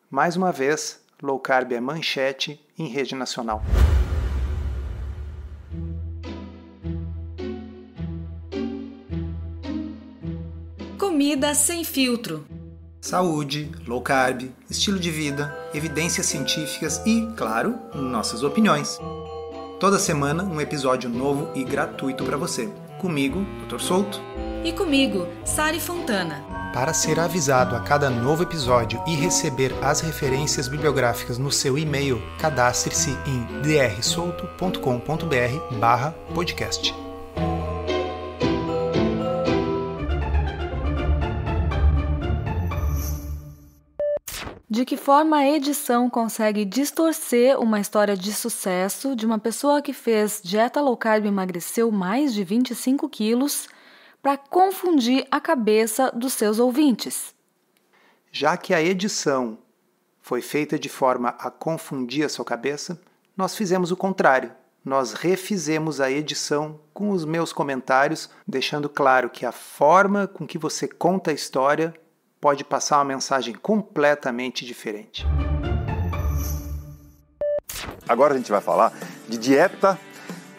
Mais uma vez, low carb é manchete em rede nacional. Comida sem filtro. Saúde, low carb, estilo de vida, evidências científicas e, claro, nossas opiniões. Toda semana um episódio novo e gratuito para você. Comigo, Dr. Souto. E comigo, Sari Fontana. Para ser avisado a cada novo episódio e receber as referências bibliográficas no seu e-mail, cadastre-se em drsolto.com.br/podcast. De que forma a edição consegue distorcer uma história de sucesso de uma pessoa que fez dieta low carb e emagreceu mais de 25 quilos para confundir a cabeça dos seus ouvintes? Já que a edição foi feita de forma a confundir a sua cabeça, nós fizemos o contrário. Nós refizemos a edição com os meus comentários, deixando claro que a forma com que você conta a história pode passar uma mensagem completamente diferente. Agora a gente vai falar de dieta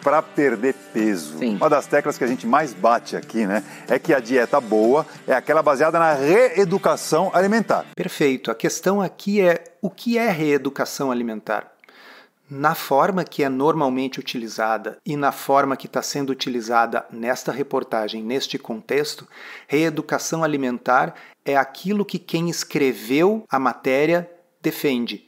para perder peso. Sim. Uma das teclas que a gente mais bate aqui, né, é que a dieta boa é aquela baseada na reeducação alimentar. Perfeito. A questão aqui é o que é reeducação alimentar? Na forma que é normalmente utilizada e na forma que está sendo utilizada nesta reportagem, neste contexto, reeducação alimentar é aquilo que quem escreveu a matéria defende.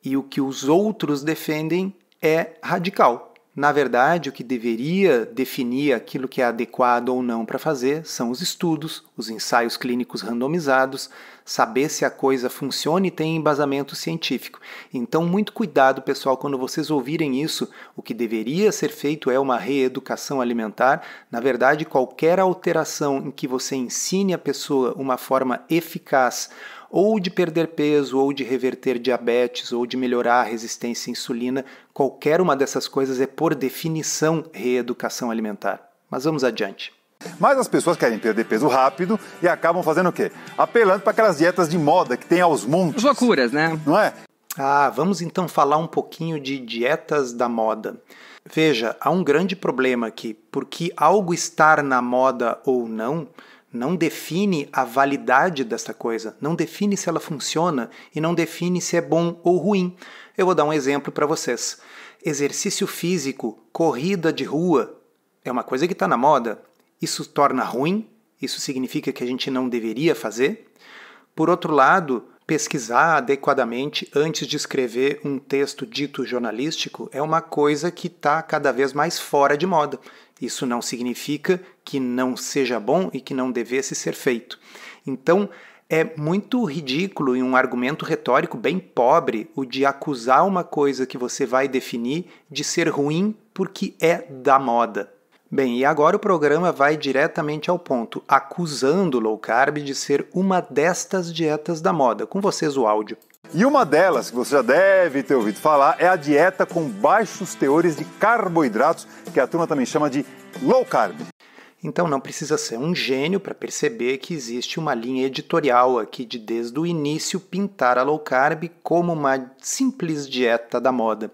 E o que os outros defendem é radical. Na verdade, o que deveria definir aquilo que é adequado ou não para fazer são os estudos, os ensaios clínicos randomizados, saber se a coisa funciona e tem embasamento científico. Então, muito cuidado, pessoal, quando vocês ouvirem isso. O que deveria ser feito é uma reeducação alimentar. Na verdade, qualquer alteração em que você ensine a pessoa uma forma eficaz ou de perder peso, ou de reverter diabetes, ou de melhorar a resistência à insulina, qualquer uma dessas coisas é, por definição, reeducação alimentar. Mas vamos adiante. Mas as pessoas querem perder peso rápido e acabam fazendo o quê? Apelando para aquelas dietas de moda que tem aos montes. Loucuras, né? Não é? Vamos então falar um pouquinho de dietas da moda. Veja, há um grande problema aqui, porque algo estar na moda ou não define a validade dessa coisa, não define se ela funciona e não define se é bom ou ruim. Eu vou dar um exemplo para vocês. Exercício físico, corrida de rua, é uma coisa que está na moda. Isso torna ruim? Isso significa que a gente não deveria fazer? Por outro lado, pesquisar adequadamente antes de escrever um texto dito jornalístico é uma coisa que está cada vez mais fora de moda. Isso não significa que não seja bom e que não devesse ser feito. Então, é muito ridículo e um argumento retórico bem pobre o de acusar uma coisa que você vai definir de ser ruim porque é da moda. Bem, e agora o programa vai diretamente ao ponto, acusando o low carb de ser uma destas dietas da moda. Com vocês o áudio. E uma delas, que você já deve ter ouvido falar, é a dieta com baixos teores de carboidratos, que a turma também chama de low carb. Então não precisa ser um gênio para perceber que existe uma linha editorial aqui de desde o início pintar a low carb como uma simples dieta da moda.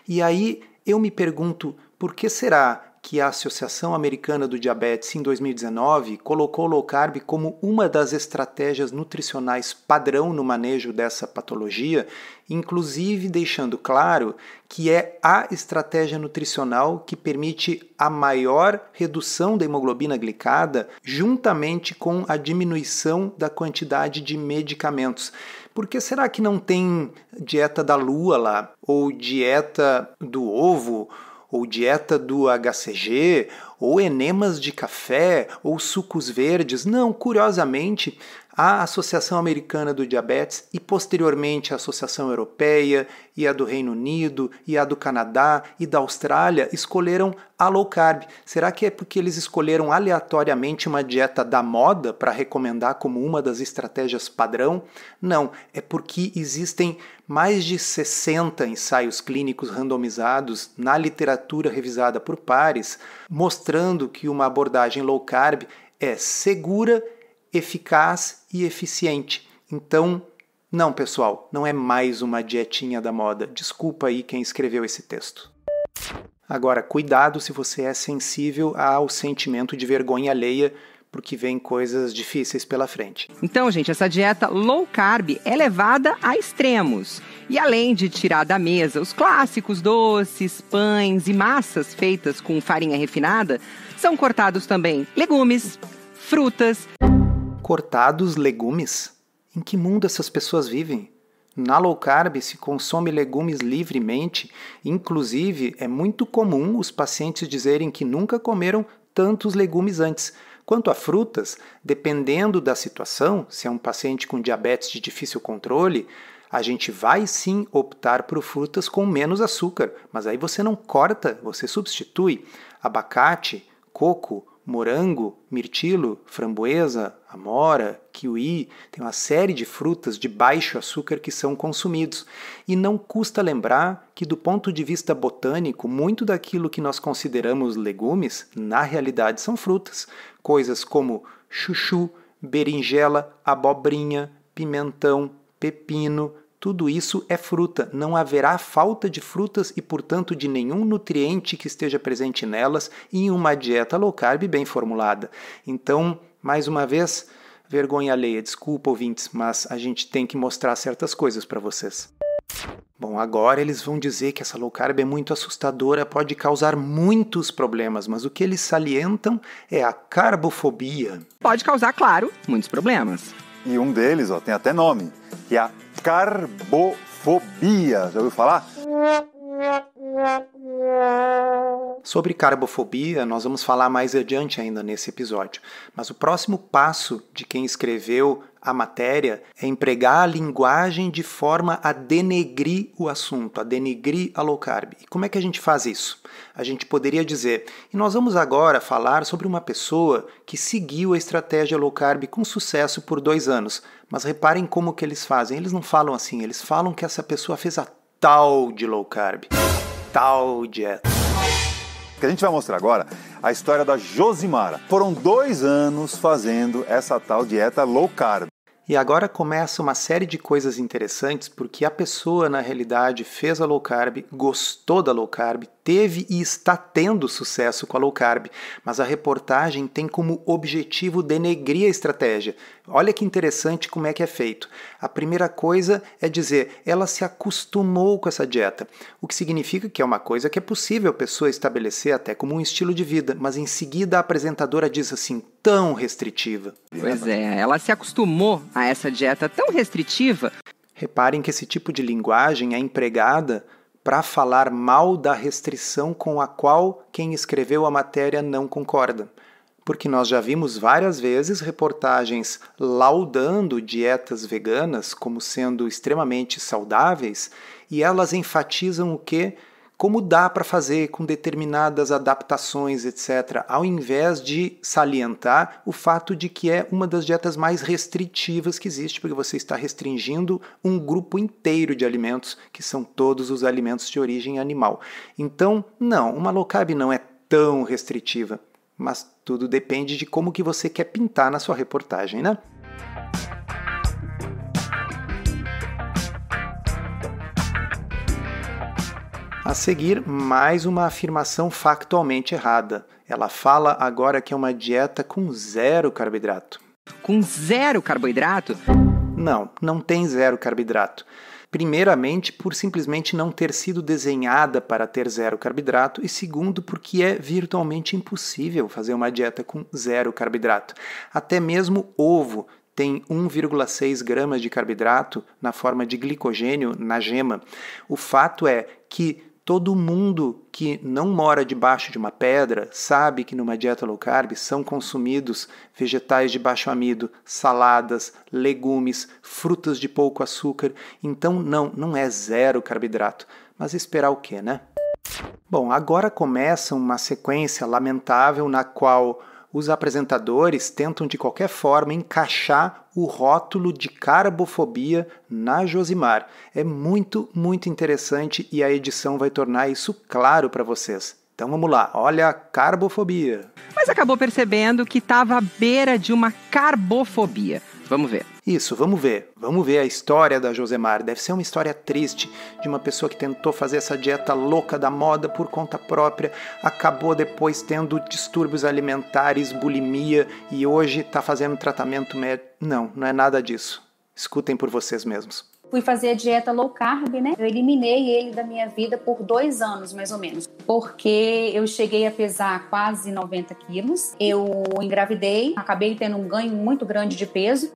E aí eu me pergunto, por que será que a Associação Americana do Diabetes, em 2019, colocou o low carb como uma das estratégias nutricionais padrão no manejo dessa patologia, inclusive deixando claro que é a estratégia nutricional que permite a maior redução da hemoglobina glicada, juntamente com a diminuição da quantidade de medicamentos. Por que será que não tem dieta da lua lá, ou dieta do ovo, ou dieta do HCG, ou enemas de café, ou sucos verdes? Não, curiosamente, a Associação Americana do Diabetes e posteriormente a Associação Europeia e a do Reino Unido e a do Canadá e da Austrália escolheram a low carb. Será que é porque eles escolheram aleatoriamente uma dieta da moda para recomendar como uma das estratégias padrão? Não, é porque existem mais de 60 ensaios clínicos randomizados na literatura revisada por pares, mostrando que uma abordagem low carb é segura, eficaz e eficiente. Então, Não, pessoal, não é mais uma dietinha da moda. Desculpa aí quem escreveu esse texto. Agora, cuidado se você é sensível ao sentimento de vergonha alheia, porque vem coisas difíceis pela frente. Então, gente, essa dieta low carb é levada a extremos. E além de tirar da mesa os clássicos doces, pães e massas feitas com farinha refinada, são cortados também legumes, frutas. Cortados legumes? Em que mundo essas pessoas vivem? Na low carb se consome legumes livremente, inclusive é muito comum os pacientes dizerem que nunca comeram tantos legumes antes. Quanto a frutas, dependendo da situação, se é um paciente com diabetes de difícil controle, a gente vai sim optar por frutas com menos açúcar, mas aí você não corta, você substitui abacate, coco, morango, mirtilo, framboesa, amora, kiwi, tem uma série de frutas de baixo açúcar que são consumidos. E não custa lembrar que, do ponto de vista botânico, muito daquilo que nós consideramos legumes, na realidade são frutas. Coisas como chuchu, berinjela, abobrinha, pimentão, pepino, tudo isso é fruta. Não haverá falta de frutas e, portanto, de nenhum nutriente que esteja presente nelas em uma dieta low carb bem formulada. Então, mais uma vez, vergonha alheia. Desculpa, ouvintes, mas a gente tem que mostrar certas coisas para vocês. Bom, agora eles vão dizer que essa low carb é muito assustadora, pode causar muitos problemas, mas o que eles salientam é a carbofobia. Pode causar, claro, muitos problemas. E um deles, tem até nome, que é a carbofobia. Já ouviu falar? Sobre carbofobia, nós vamos falar mais adiante ainda nesse episódio. Mas o próximo passo de quem escreveu a matéria é empregar a linguagem de forma a denegrir o assunto, a denegrir a low carb. E como é que a gente faz isso? A gente poderia dizer, e nós vamos agora falar sobre uma pessoa que seguiu a estratégia low carb com sucesso por 2 anos. Mas reparem como que eles fazem. Eles não falam assim, eles falam que essa pessoa fez a tal de low carb, tal dieta. O que a gente vai mostrar agora a história da Josimara. Foram 2 anos fazendo essa tal dieta low carb. E agora começa uma série de coisas interessantes, porque a pessoa, na realidade, fez a low carb, gostou da low carb, teve e está tendo sucesso com a low carb, mas a reportagem tem como objetivo denegrir a estratégia. Olha que interessante como é que é feito. A primeira coisa é dizer, ela se acostumou com essa dieta, o que significa que é uma coisa que é possível a pessoa estabelecer até como um estilo de vida, mas em seguida a apresentadora diz assim, tão restritiva. Pois é, ela se acostumou a essa dieta tão restritiva. Reparem que esse tipo de linguagem é empregada para falar mal da restrição com a qual quem escreveu a matéria não concorda. Porque nós já vimos várias vezes reportagens laudando dietas veganas como sendo extremamente saudáveis e elas enfatizam o quê? Como dá para fazer com determinadas adaptações, etc., ao invés de salientar o fato de que é uma das dietas mais restritivas que existe, porque você está restringindo um grupo inteiro de alimentos, que são todos os alimentos de origem animal. Então, não, uma low carb não é tão restritiva, mas tudo depende de como que você quer pintar na sua reportagem, né? A seguir, mais uma afirmação factualmente errada. Ela fala agora que é uma dieta com 0 carboidrato. Com 0 carboidrato? Não, não tem 0 carboidrato. Primeiramente, por simplesmente não ter sido desenhada para ter 0 carboidrato e segundo, porque é virtualmente impossível fazer uma dieta com 0 carboidrato. Até mesmo ovo tem 1,6 gramas de carboidrato na forma de glicogênio na gema. O fato é que todo mundo que não mora debaixo de uma pedra sabe que numa dieta low carb são consumidos vegetais de baixo amido, saladas, legumes, frutas de pouco açúcar. Então não é 0 carboidrato. Mas esperar o quê, né? Bom, agora começa uma sequência lamentável na qual os apresentadores tentam de qualquer forma encaixar o rótulo de carbofobia na Josimar. É muito, muito interessante e a edição vai tornar isso claro para vocês. Então vamos lá, olha a carbofobia. Mas acabou percebendo que estava à beira de uma carbofobia. Vamos ver. Isso, vamos ver. Vamos ver a história da Josemar. Deve ser uma história triste de uma pessoa que tentou fazer essa dieta louca da moda por conta própria, acabou depois tendo distúrbios alimentares, bulimia e hoje está fazendo tratamento médico. Não, não é nada disso. Escutem por vocês mesmos. Fui fazer a dieta low carb, né? Eu eliminei ele da minha vida por 2 anos, mais ou menos. Porque eu cheguei a pesar quase 90 quilos. Eu engravidei, acabei tendo um ganho muito grande de peso.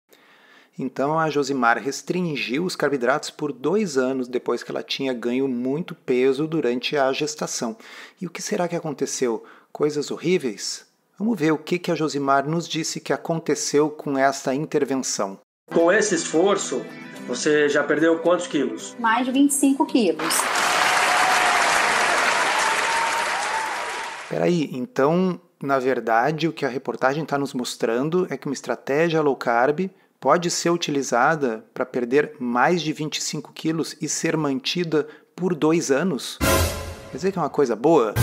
Então a Josemar restringiu os carboidratos por 2 anos depois que ela tinha ganho muito peso durante a gestação. E o que será que aconteceu? Coisas horríveis? Vamos ver o que a Josemar nos disse que aconteceu com esta intervenção. Com esse esforço, você já perdeu quantos quilos? Mais de 25 quilos. Peraí, então, na verdade, o que a reportagem está nos mostrando é que uma estratégia low carb pode ser utilizada para perder mais de 25 quilos e ser mantida por 2 anos? Quer dizer que é uma coisa boa?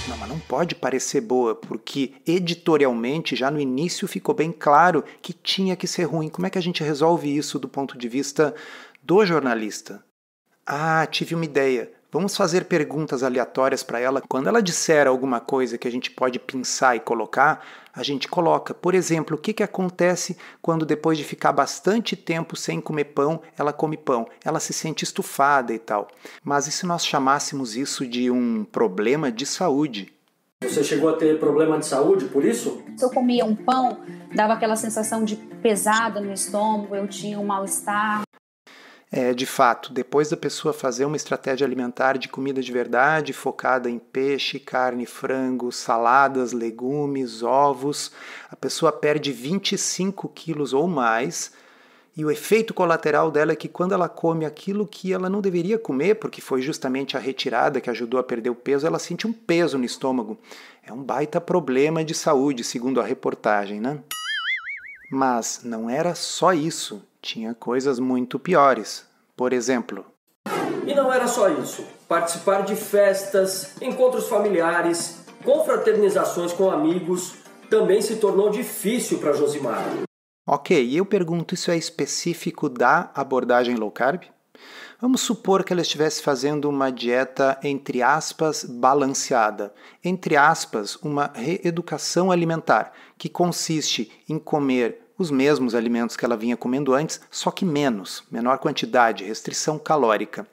Não, mas não pode parecer boa, porque editorialmente já no início ficou bem claro que tinha que ser ruim. Como é que a gente resolve isso do ponto de vista do jornalista? Ah, tive uma ideia. Vamos fazer perguntas aleatórias para ela. Quando ela disser alguma coisa que a gente pode pensar e colocar, a gente coloca. Por exemplo, o que acontece quando depois de ficar bastante tempo sem comer pão, ela come pão? Ela se sente estufada e tal. Mas e se nós chamássemos isso de um problema de saúde? Você chegou a ter problema de saúde por isso? Se eu comia um pão, dava aquela sensação de pesada no estômago, eu tinha um mal-estar. De fato, depois da pessoa fazer uma estratégia alimentar de comida de verdade, focada em peixe, carne, frango, saladas, legumes, ovos, a pessoa perde 25 quilos ou mais, e o efeito colateral dela é que quando ela come aquilo que ela não deveria comer, porque foi justamente a retirada que ajudou a perder o peso, ela sente um peso no estômago. É um baita problema de saúde, segundo a reportagem, né? Mas não era só isso. Tinha coisas muito piores. Por exemplo... E não era só isso. Participar de festas, encontros familiares, confraternizações com amigos também se tornou difícil para Josemar. Ok, e eu pergunto, isso é específico da abordagem low carb? Vamos supor que ela estivesse fazendo uma dieta, entre aspas, balanceada. Entre aspas, uma reeducação alimentar, que consiste em comer os mesmos alimentos que ela vinha comendo antes, só que menos, menor quantidade, restrição calórica.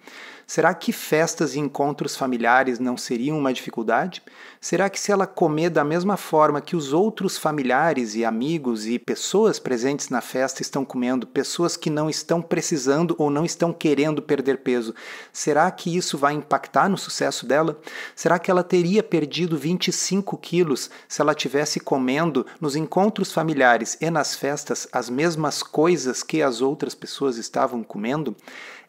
Será que festas e encontros familiares não seriam uma dificuldade? Será que se ela comer da mesma forma que os outros familiares e amigos e pessoas presentes na festa estão comendo, pessoas que não estão precisando ou não estão querendo perder peso, será que isso vai impactar no sucesso dela? Será que ela teria perdido 25 quilos se ela estivesse comendo nos encontros familiares e nas festas as mesmas coisas que as outras pessoas estavam comendo?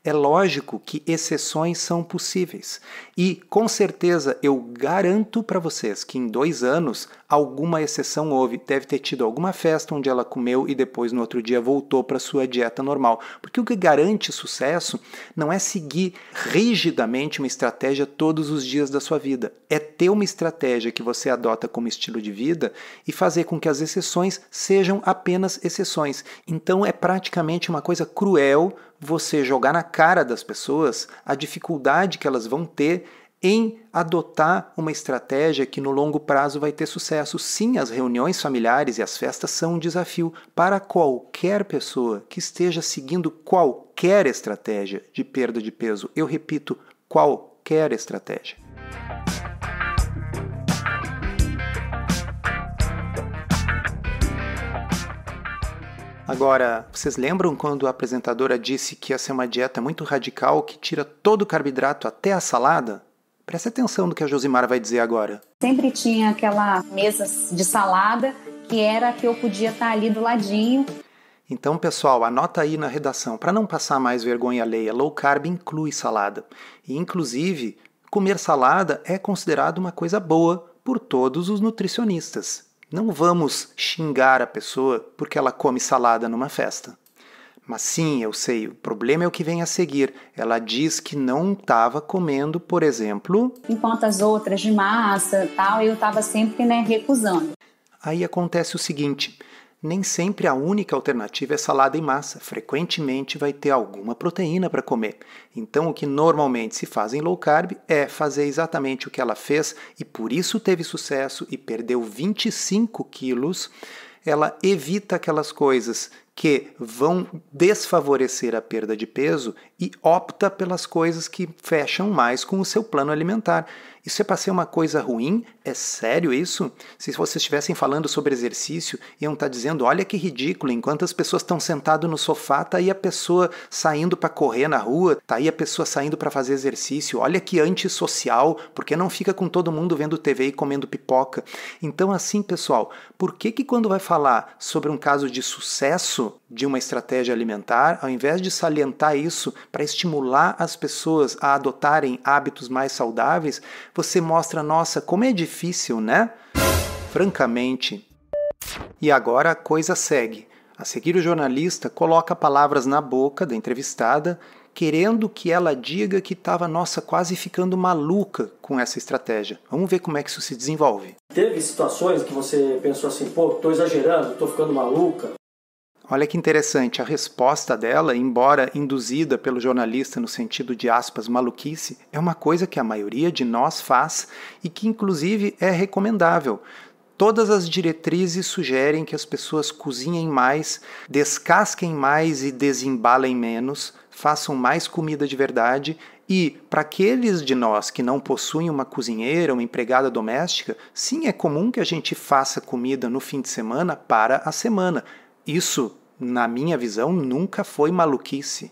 É lógico que exceções são possíveis e, com certeza, eu garanto para vocês que em 2 anos alguma exceção houve. Deve ter tido alguma festa onde ela comeu e depois no outro dia voltou para sua dieta normal. Porque o que garante sucesso não é seguir rigidamente uma estratégia todos os dias da sua vida. É ter uma estratégia que você adota como estilo de vida e fazer com que as exceções sejam apenas exceções. Então é praticamente uma coisa cruel você jogar na cara das pessoas a dificuldade que elas vão ter em adotar uma estratégia que no longo prazo vai ter sucesso. Sim, as reuniões familiares e as festas são um desafio para qualquer pessoa que esteja seguindo qualquer estratégia de perda de peso. Eu repito, qualquer estratégia. Agora, vocês lembram quando a apresentadora disse que ia ser uma dieta muito radical que tira todo o carboidrato até a salada? Presta atenção no que a Josemar vai dizer agora. Sempre tinha aquela mesa de salada que era que eu podia estar ali do ladinho. Então, pessoal, anota aí na redação. Para não passar mais vergonha alheia, low carb inclui salada. E, inclusive, comer salada é considerado uma coisa boa por todos os nutricionistas. Não vamos xingar a pessoa porque ela come salada numa festa. Mas sim, eu sei, o problema é o que vem a seguir. Ela diz que não estava comendo, por exemplo... Enquanto as outras de massa e tal, eu estava sempre recusando. Aí acontece o seguinte, Nem sempre a única alternativa é salada em massa. Frequentemente vai ter alguma proteína para comer. Então, o que normalmente se faz em low carb é fazer exatamente o que ela fez e por isso teve sucesso e perdeu 25 quilos. Ela evita aquelas coisas que vão desfavorecer a perda de peso e opta pelas coisas que fecham mais com o seu plano alimentar. Isso é para ser uma coisa ruim? É sério isso? Se vocês estivessem falando sobre exercício, iam estar dizendo, olha que ridículo, enquanto as pessoas estão sentadas no sofá, tá aí a pessoa saindo para correr na rua, tá aí a pessoa saindo para fazer exercício, olha que antissocial, porque não fica com todo mundo vendo TV e comendo pipoca. Então assim, pessoal, por que quando vai falar sobre um caso de sucesso de uma estratégia alimentar, ao invés de salientar isso para estimular as pessoas a adotarem hábitos mais saudáveis, você mostra, nossa, como é difícil, né? Francamente. E agora a coisa segue. A seguir, o jornalista coloca palavras na boca da entrevistada, querendo que ela diga que estava, nossa, quase ficando maluca com essa estratégia. Vamos ver como é que isso se desenvolve. Teve situações que você pensou assim, pô, tô exagerando, tô ficando maluca? Olha que interessante, a resposta dela, embora induzida pelo jornalista no sentido de aspas maluquice, é uma coisa que a maioria de nós faz e que inclusive é recomendável. Todas as diretrizes sugerem que as pessoas cozinhem mais, descasquem mais e desembalem menos, façam mais comida de verdade e, para aqueles de nós que não possuem uma cozinheira, uma empregada doméstica, sim, é comum que a gente faça comida no fim de semana para a semana. Isso, na minha visão, nunca foi maluquice.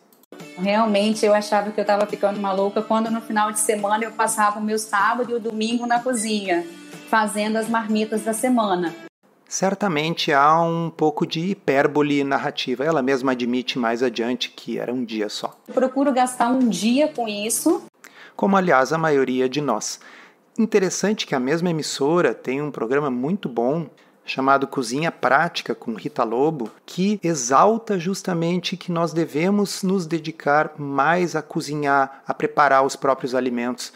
Realmente eu achava que eu estava ficando maluca quando no final de semana eu passava o meu sábado e o domingo na cozinha, fazendo as marmitas da semana. Certamente há um pouco de hipérbole narrativa. Ela mesma admite mais adiante que era um dia só. Eu procuro gastar um dia com isso. Como, aliás, a maioria de nós. Interessante que a mesma emissora tem um programa muito bom chamado Cozinha Prática, com Rita Lobo, que exalta justamente que nós devemos nos dedicar mais a cozinhar, a preparar os próprios alimentos.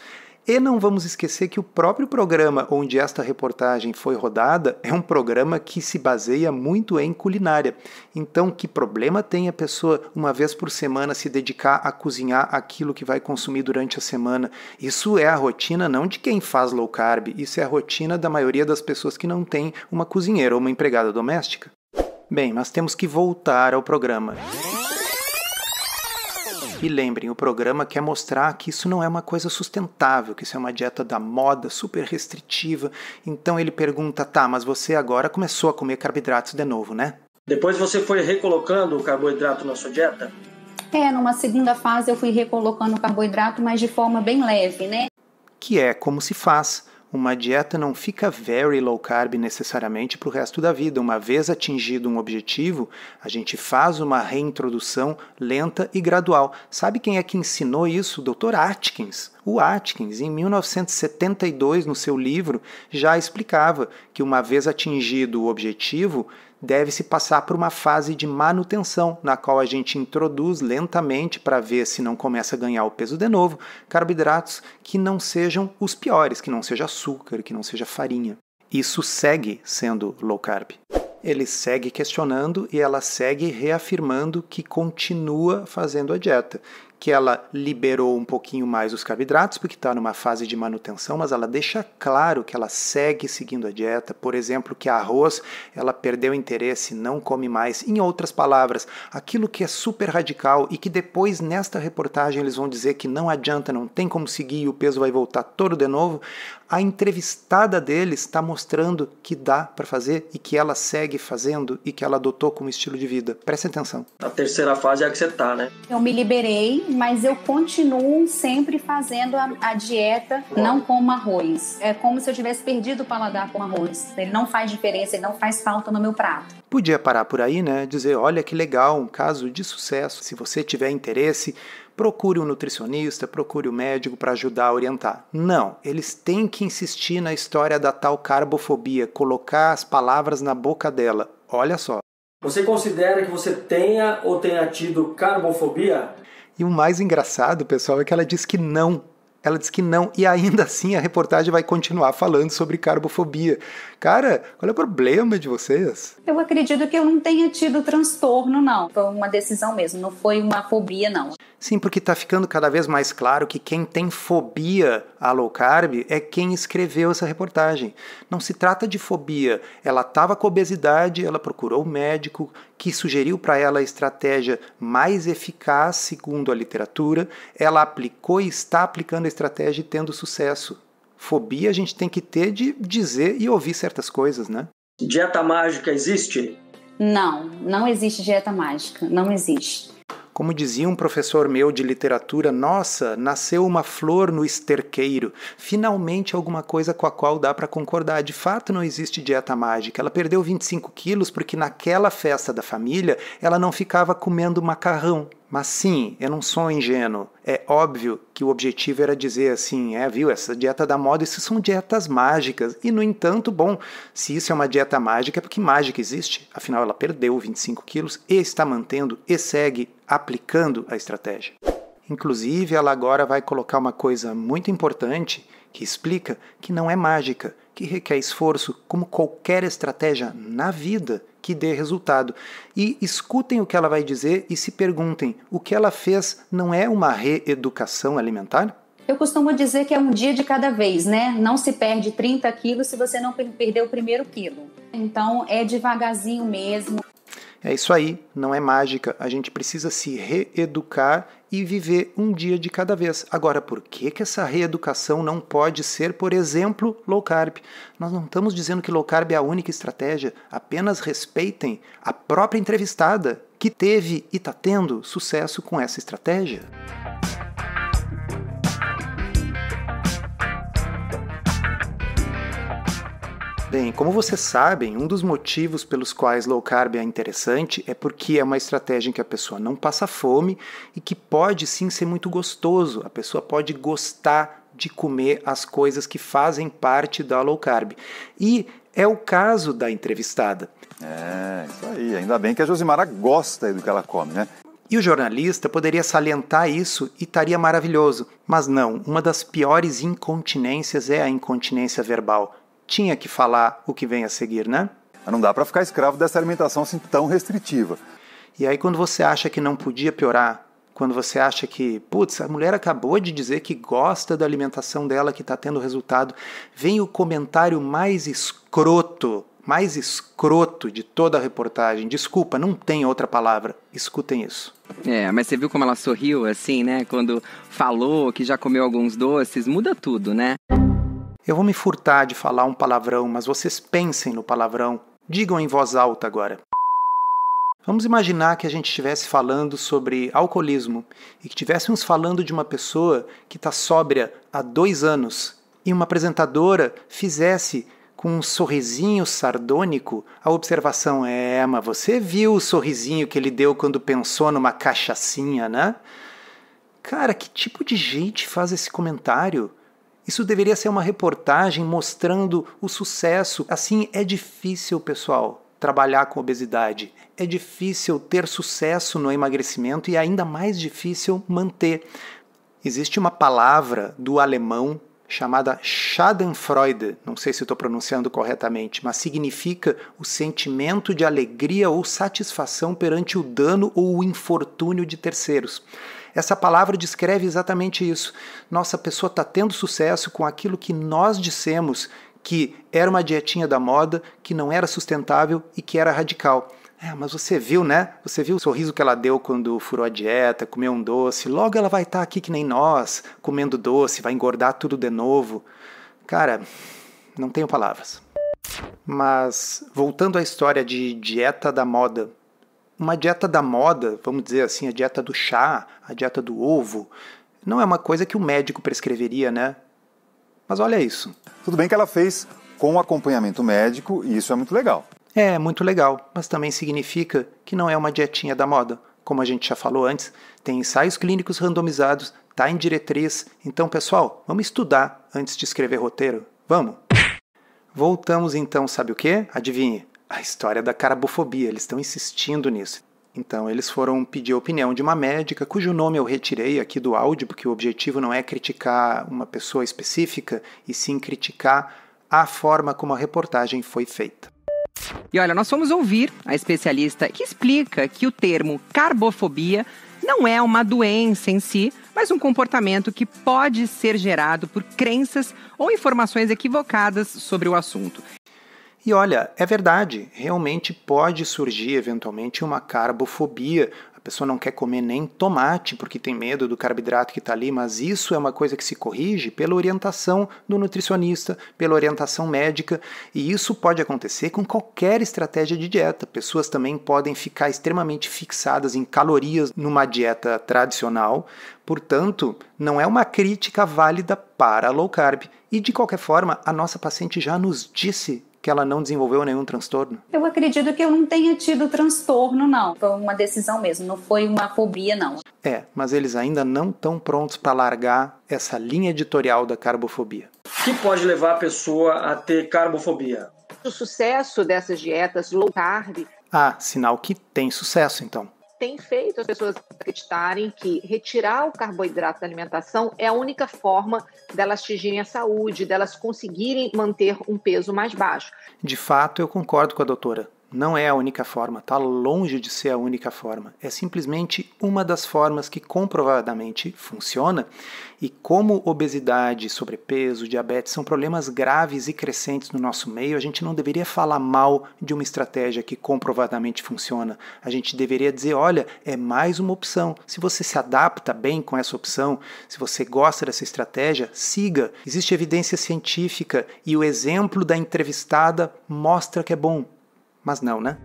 E não vamos esquecer que o próprio programa onde esta reportagem foi rodada é um programa que se baseia muito em culinária. Então, que problema tem a pessoa, uma vez por semana, se dedicar a cozinhar aquilo que vai consumir durante a semana? Isso é a rotina não de quem faz low carb, isso é a rotina da maioria das pessoas que não tem uma cozinheira ou uma empregada doméstica. Bem, mas temos que voltar ao programa. E lembrem, o programa quer mostrar que isso não é uma coisa sustentável, que isso é uma dieta da moda, super restritiva. Então ele pergunta, tá, mas você agora começou a comer carboidratos de novo, né? Depois você foi recolocando o carboidrato na sua dieta? Numa segunda fase eu fui recolocando o carboidrato, mas de forma bem leve, né? Que é como se faz. Uma dieta não fica very low carb necessariamente para o resto da vida. Uma vez atingido um objetivo, a gente faz uma reintrodução lenta e gradual. Sabe quem é que ensinou isso? O Dr. Atkins. O Atkins, em 1972, no seu livro, já explicava que uma vez atingido o objetivo, deve-se passar por uma fase de manutenção, na qual a gente introduz lentamente para ver se não começa a ganhar o peso de novo, carboidratos que não sejam os piores, que não seja açúcar, que não seja farinha. Isso segue sendo low carb. Ele segue questionando e ela segue reafirmando que continua fazendo a dieta, que ela liberou um pouquinho mais os carboidratos porque está numa fase de manutenção, mas ela deixa claro que ela segue seguindo a dieta. Por exemplo, que arroz ela perdeu interesse, não come mais. Em outras palavras, aquilo que é super radical e que depois nesta reportagem eles vão dizer que não adianta, não tem como seguir e o peso vai voltar todo de novo, a entrevistada deles está mostrando que dá para fazer e que ela segue fazendo e que ela adotou como estilo de vida. Preste atenção. A terceira fase é a que você tá, né? Eu me liberei, mas eu continuo sempre fazendo a dieta, não como arroz. É como se eu tivesse perdido o paladar com arroz. Ele não faz diferença, ele não faz falta no meu prato. Podia parar por aí, né? Dizer, olha que legal, um caso de sucesso. Se você tiver interesse, procure um nutricionista, procure um médico para ajudar a orientar. Não, eles têm que insistir na história da tal carbofobia, colocar as palavras na boca dela. Olha só. Você considera que você tenha ou tenha tido carbofobia? E o mais engraçado, pessoal, é que ela diz que não. Ela diz que não, e ainda assim a reportagem vai continuar falando sobre carbofobia. Cara, qual é o problema de vocês? Eu acredito que eu não tenha tido transtorno, não. Foi uma decisão mesmo, não foi uma fobia, não. Sim, porque está ficando cada vez mais claro que quem tem fobia a low carb é quem escreveu essa reportagem. Não se trata de fobia. Ela estava com obesidade, ela procurou o médico que sugeriu para ela a estratégia mais eficaz, segundo a literatura. Ela aplicou e está aplicando a estratégia e tendo sucesso. Fobia a gente tem que ter de dizer e ouvir certas coisas, né? Dieta mágica existe? Não, não existe dieta mágica, não existe. Como dizia um professor meu de literatura, nossa, nasceu uma flor no esterqueiro. Finalmente alguma coisa com a qual dá para concordar. De fato não existe dieta mágica. Ela perdeu 25 quilos porque naquela festa da família ela não ficava comendo macarrão. Mas sim, eu não sou ingênuo. É óbvio que o objetivo era dizer assim, viu, essa dieta da moda, isso são dietas mágicas. E, no entanto, bom, se isso é uma dieta mágica, é porque mágica existe. Afinal, ela perdeu 25 quilos e está mantendo e segue aplicando a estratégia. Inclusive, ela agora vai colocar uma coisa muito importante que explica que não é mágica, que requer esforço, como qualquer estratégia na vida que dê resultado. E escutem o que ela vai dizer e se perguntem, o que ela fez não é uma reeducação alimentar? Eu costumo dizer que é um dia de cada vez, né? Não se perde 30 quilos se você não perdeu o primeiro quilo. Então, é devagarzinho mesmo. É isso aí, não é mágica. A gente precisa se reeducar e viver um dia de cada vez. Agora, por que essa reeducação não pode ser, por exemplo, low carb? Nós não estamos dizendo que low carb é a única estratégia. Apenas respeitem a própria entrevistada que teve e está tendo sucesso com essa estratégia. Bem, como vocês sabem, um dos motivos pelos quais low carb é interessante é porque é uma estratégia em que a pessoa não passa fome e que pode sim ser muito gostoso. A pessoa pode gostar de comer as coisas que fazem parte da low carb. E é o caso da entrevistada. Isso aí. Ainda bem que a Josimara gosta do que ela come, né? E o jornalista poderia salientar isso e estaria maravilhoso. Mas não, uma das piores incontinências é a incontinência verbal. Tinha que falar o que vem a seguir, né? Mas não dá para ficar escravo dessa alimentação assim tão restritiva. E aí quando você acha que não podia piorar, quando você acha que, putz, a mulher acabou de dizer que gosta da alimentação dela, que está tendo resultado, vem o comentário mais escroto de toda a reportagem. Desculpa, não tem outra palavra. Escutem isso. Mas você viu como ela sorriu assim, né? Quando falou que já comeu alguns doces, muda tudo, né? Eu vou me furtar de falar um palavrão, mas vocês pensem no palavrão. Digam em voz alta agora. Vamos imaginar que a gente estivesse falando sobre alcoolismo e que estivéssemos falando de uma pessoa que está sóbria há 2 anos e uma apresentadora fizesse com um sorrisinho sardônico a observação, mas você viu o sorrisinho que ele deu quando pensou numa cachaçinha, né? Cara, que tipo de gente faz esse comentário? Isso deveria ser uma reportagem mostrando o sucesso. Assim, é difícil, pessoal, trabalhar com obesidade. É difícil ter sucesso no emagrecimento e ainda mais difícil manter. Existe uma palavra do alemão chamada Schadenfreude, não sei se estou pronunciando corretamente, mas significa o sentimento de alegria ou satisfação perante o dano ou o infortúnio de terceiros. Essa palavra descreve exatamente isso. Nossa, a pessoa está tendo sucesso com aquilo que nós dissemos que era uma dietinha da moda, que não era sustentável e que era radical. Mas você viu, né? Você viu o sorriso que ela deu quando furou a dieta, comeu um doce. Logo ela vai estar aqui que nem nós, comendo doce, vai engordar tudo de novo. Cara, não tenho palavras. Mas, voltando à história de dieta da moda, uma dieta da moda, vamos dizer assim, a dieta do chá, a dieta do ovo, não é uma coisa que o médico prescreveria, né? Mas olha isso. Tudo bem que ela fez com acompanhamento médico e isso é muito legal. É muito legal, mas também significa que não é uma dietinha da moda. Como a gente já falou antes, tem ensaios clínicos randomizados, tá em diretriz. Então, pessoal, vamos estudar antes de escrever roteiro. Vamos? Voltamos então, sabe o quê? Adivinhe? A história da carbofobia, eles estão insistindo nisso. Então, eles foram pedir a opinião de uma médica, cujo nome eu retirei aqui do áudio, porque o objetivo não é criticar uma pessoa específica, e sim criticar a forma como a reportagem foi feita. E olha, nós fomos ouvir a especialista que explica que o termo carbofobia não é uma doença em si, mas um comportamento que pode ser gerado por crenças ou informações equivocadas sobre o assunto. E olha, é verdade, realmente pode surgir eventualmente uma carbofobia. A pessoa não quer comer nem tomate porque tem medo do carboidrato que está ali, mas isso é uma coisa que se corrige pela orientação do nutricionista, pela orientação médica, e isso pode acontecer com qualquer estratégia de dieta. Pessoas também podem ficar extremamente fixadas em calorias numa dieta tradicional, portanto, não é uma crítica válida para a low carb. E de qualquer forma, a nossa paciente já nos disse que ela não desenvolveu nenhum transtorno? Eu acredito que eu não tenha tido transtorno, não. Foi uma decisão mesmo, não foi uma fobia, não. Mas eles ainda não estão prontos para largar essa linha editorial da carbofobia. O que pode levar a pessoa a ter carbofobia? O sucesso dessas dietas low carb Sinal que tem sucesso, então. tem feito as pessoas acreditarem que retirar o carboidrato da alimentação é a única forma delas atingirem a saúde, delas conseguirem manter um peso mais baixo. De fato, eu concordo com a doutora. Não é a única forma, está longe de ser a única forma. É simplesmente uma das formas que comprovadamente funciona. E como obesidade, sobrepeso, diabetes são problemas graves e crescentes no nosso meio, a gente não deveria falar mal de uma estratégia que comprovadamente funciona. A gente deveria dizer, olha, é mais uma opção. Se você se adapta bem com essa opção, se você gosta dessa estratégia, siga. Existe evidência científica e o exemplo da entrevistada mostra que é bom. Mas não, né?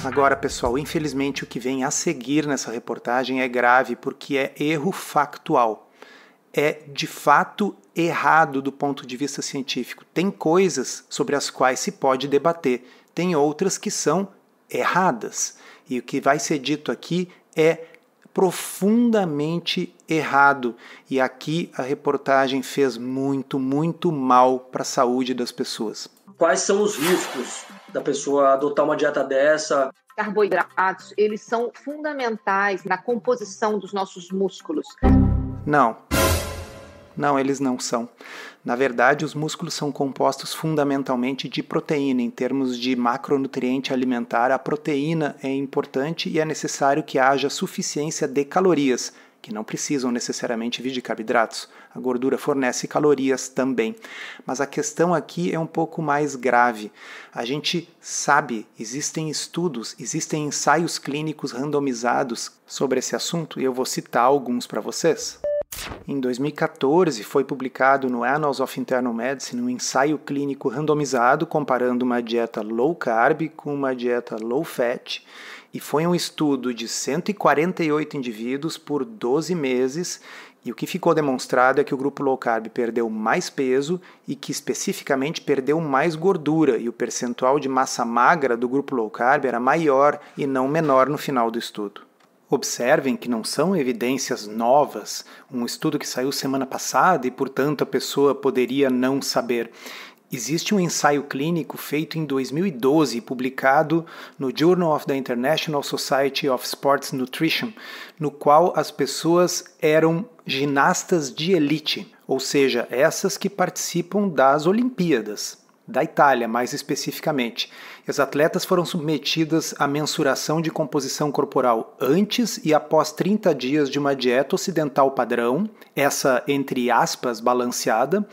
Agora, pessoal, infelizmente o que vem a seguir nessa reportagem é grave porque é erro factual. É de fato errado do ponto de vista científico. Tem coisas sobre as quais se pode debater, tem outras que são erradas. E o que vai ser dito aqui é profundamente errado. E aqui a reportagem fez muito, muito mal para a saúde das pessoas. Quais são os riscos da pessoa adotar uma dieta dessa? Carboidratos, eles são fundamentais na composição dos nossos músculos. Não, eles não são. Na verdade, os músculos são compostos fundamentalmente de proteína. Em termos de macronutriente alimentar, a proteína é importante e é necessário que haja suficiência de calorias, que não precisam necessariamente vir de carboidratos. A gordura fornece calorias também. Mas a questão aqui é um pouco mais grave. A gente sabe, existem estudos, existem ensaios clínicos randomizados sobre esse assunto, e eu vou citar alguns para vocês. Em 2014, foi publicado no Annals of Internal Medicine um ensaio clínico randomizado comparando uma dieta low carb com uma dieta low fat, e foi um estudo de 148 indivíduos por 12 meses, e o que ficou demonstrado é que o grupo low carb perdeu mais peso e que especificamente perdeu mais gordura, e o percentual de massa magra do grupo low carb era maior e não menor no final do estudo. Observem que não são evidências novas, um estudo que saiu semana passada e, portanto, a pessoa poderia não saber. Existe um ensaio clínico feito em 2012, publicado no Journal of the International Society of Sports Nutrition, no qual as pessoas eram ginastas de elite, ou seja, essas que participam das Olimpíadas, da Itália mais especificamente. As atletas foram submetidas à mensuração de composição corporal antes e após 30 dias de uma dieta ocidental padrão, essa entre aspas balanceada,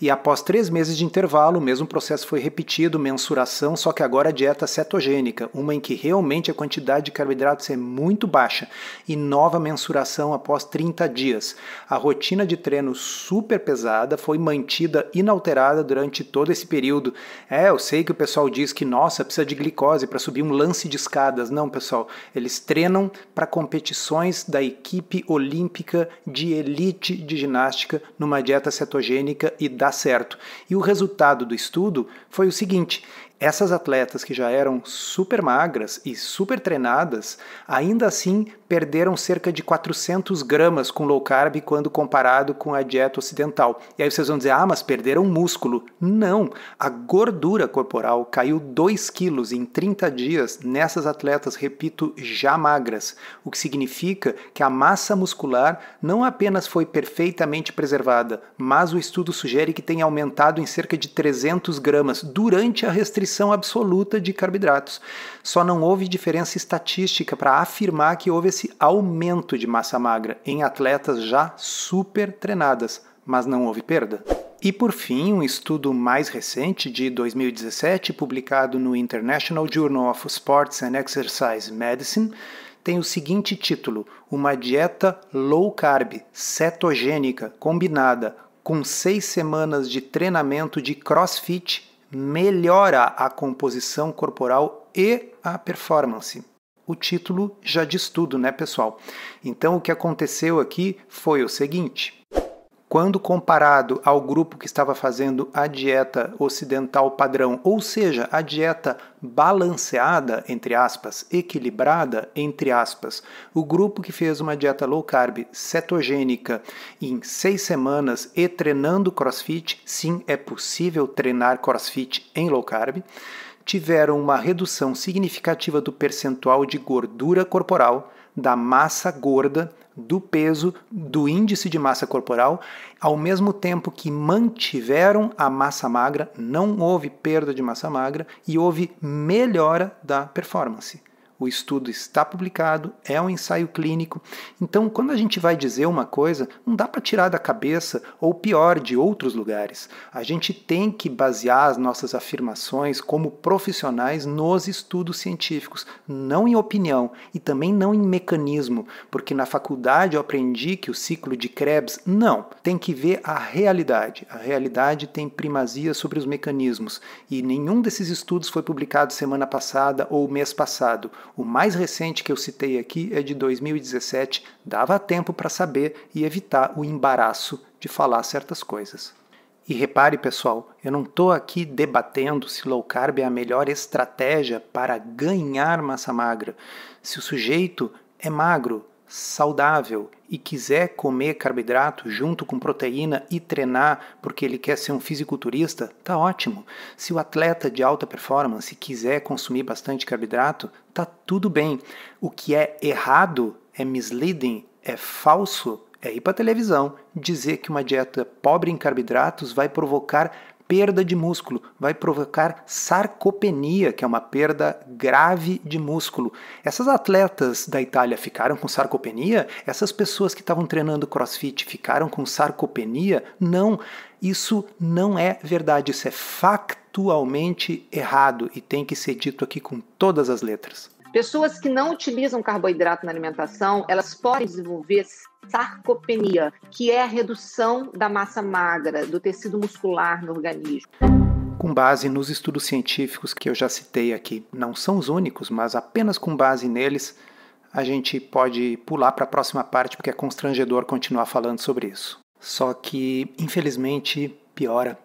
e após 3 meses de intervalo o mesmo processo foi repetido, mensuração, só que agora dieta cetogênica, uma em que realmente a quantidade de carboidratos é muito baixa, e nova mensuração após 30 dias. A rotina de treino super pesada foi mantida inalterada durante todo esse período. Eu sei que o pessoal diz que, nossa, precisa de glicose para subir um lance de escadas. Não, pessoal, eles treinam para competições da equipe olímpica de elite de ginástica numa dieta cetogênica e dá certo. E o resultado do estudo foi o seguinte: essas atletas que já eram super magras e super treinadas, ainda assim perderam cerca de 400 gramas com low carb quando comparado com a dieta ocidental. E aí vocês vão dizer, mas perderam músculo. Não, a gordura corporal caiu 2 quilos em 30 dias nessas atletas, repito, já magras, o que significa que a massa muscular não apenas foi perfeitamente preservada, mas o estudo sugere que tem aumentado em cerca de 300 gramas durante a restrição absoluta de carboidratos. Só não houve diferença estatística para afirmar que houve esse aumento de massa magra em atletas já super treinadas, mas não houve perda. E por fim, um estudo mais recente de 2017, publicado no International Journal of Sports and Exercise Medicine, tem o seguinte título: uma dieta low carb, cetogênica, combinada com 6 semanas de treinamento de CrossFit melhora a composição corporal e a performance. O título já diz tudo, né, pessoal? Então, o que aconteceu aqui foi o seguinte: quando comparado ao grupo que estava fazendo a dieta ocidental padrão, ou seja, a dieta balanceada, entre aspas, equilibrada, entre aspas, o grupo que fez uma dieta low carb cetogênica em 6 semanas e treinando CrossFit, sim, é possível treinar CrossFit em low carb, tiveram uma redução significativa do percentual de gordura corporal, da massa gorda, do peso, do índice de massa corporal, ao mesmo tempo que mantiveram a massa magra, não houve perda de massa magra e houve melhora da performance. O estudo está publicado, é um ensaio clínico, então quando a gente vai dizer uma coisa, não dá para tirar da cabeça ou pior, de outros lugares. A gente tem que basear as nossas afirmações como profissionais nos estudos científicos, não em opinião e também não em mecanismo, porque na faculdade eu aprendi que o ciclo de Krebs, não, tem que ver a realidade. A realidade tem primazia sobre os mecanismos e nenhum desses estudos foi publicado semana passada ou mês passado. O mais recente que eu citei aqui é de 2017, dava tempo para saber e evitar o embaraço de falar certas coisas. E repare, pessoal, eu não estou aqui debatendo se low carb é a melhor estratégia para ganhar massa magra. Se o sujeito é magro, saudável e quiser comer carboidrato junto com proteína e treinar porque ele quer ser um fisiculturista, tá ótimo. Se o atleta de alta performance quiser consumir bastante carboidrato, tá tudo bem. O que é errado, é misleading, é falso, é ir para a televisão dizer que uma dieta pobre em carboidratos vai provocar perda de músculo, vai provocar sarcopenia, que é uma perda grave de músculo. Essas atletas da Itália ficaram com sarcopenia? Essas pessoas que estavam treinando CrossFit ficaram com sarcopenia? Não, isso não é verdade, isso é factualmente errado e tem que ser dito aqui com todas as letras. Pessoas que não utilizam carboidrato na alimentação, elas podem desenvolver sarcopenia, que é a redução da massa magra, do tecido muscular no organismo. Com base nos estudos científicos que eu já citei aqui, não são os únicos, mas apenas com base neles, a gente pode pular para a próxima parte porque é constrangedor continuar falando sobre isso. Só que, infelizmente, piora.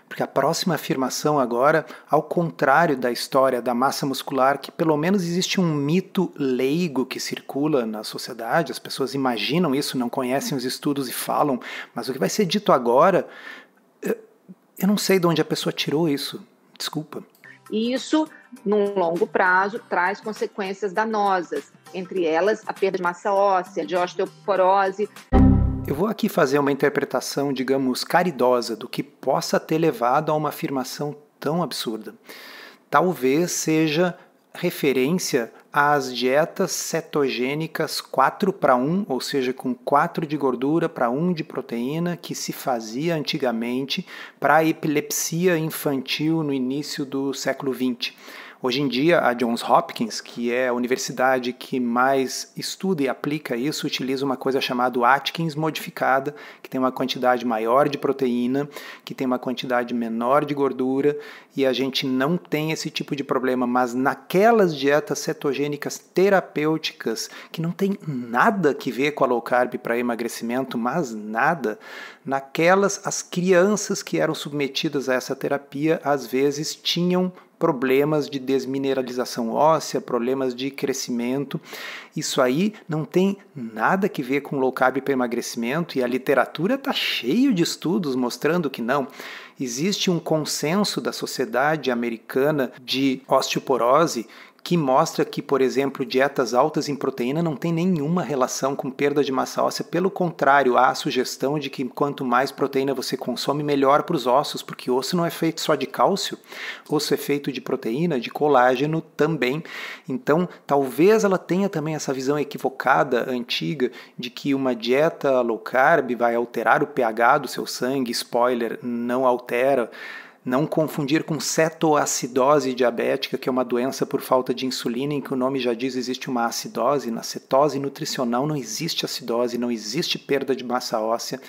Porque a próxima afirmação agora, ao contrário da história da massa muscular, que pelo menos existe um mito leigo que circula na sociedade, as pessoas imaginam isso, não conhecem os estudos e falam, mas o que vai ser dito agora, eu não sei de onde a pessoa tirou isso, desculpa. E isso, num longo prazo, traz consequências danosas, entre elas a perda de massa óssea, de osteoporose. Eu vou aqui fazer uma interpretação, digamos, caridosa do que possa ter levado a uma afirmação tão absurda. Talvez seja referência às dietas cetogênicas 4:1, ou seja, com 4 de gordura para 1 de proteína, que se fazia antigamente para a epilepsia infantil no início do século XX. Hoje em dia, a Johns Hopkins, que é a universidade que mais estuda e aplica isso, utiliza uma coisa chamada Atkins modificada, que tem uma quantidade maior de proteína, que tem uma quantidade menor de gordura, e a gente não tem esse tipo de problema. Mas naquelas dietas cetogênicas terapêuticas, que não tem nada que ver com a low carb para emagrecimento, mas nada, naquelas, as crianças que eram submetidas a essa terapia, às vezes tinham problemas de desmineralização óssea, problemas de crescimento. Isso aí não tem nada que ver com low carb para emagrecimento, e a literatura está cheia de estudos mostrando que não. Existe um consenso da Sociedade Americana de Osteoporose que mostra que, por exemplo, dietas altas em proteína não tem nenhuma relação com perda de massa óssea. Pelo contrário, há a sugestão de que quanto mais proteína você consome, melhor para os ossos, porque osso não é feito só de cálcio, osso é feito de proteína, de colágeno também. Então, talvez ela tenha também essa visão equivocada, antiga, de que uma dieta low carb vai alterar o pH do seu sangue. Spoiler, não altera. Não confundir com cetoacidose diabética, que é uma doença por falta de insulina, em que o nome já diz existe uma acidose. Na cetose nutricional não existe acidose, não existe perda de massa óssea.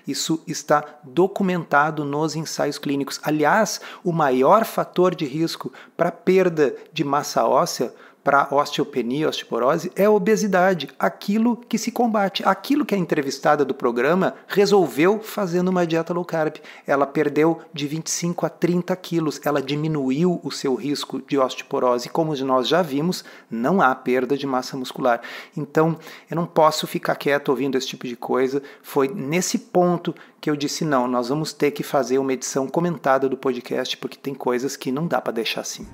Isso está documentado nos ensaios clínicos. Aliás, o maior fator de risco para perda de massa óssea, para osteopenia, osteoporose, é a obesidade, aquilo que se combate, aquilo que a entrevistada do programa resolveu fazendo uma dieta low carb. Ela perdeu de 25 a 30 quilos, ela diminuiu o seu risco de osteoporose. Como nós já vimos, não há perda de massa muscular. Então, eu não posso ficar quieto ouvindo esse tipo de coisa. Foi nesse ponto que eu disse, não, nós vamos ter que fazer uma edição comentada do podcast, porque tem coisas que não dá para deixar assim.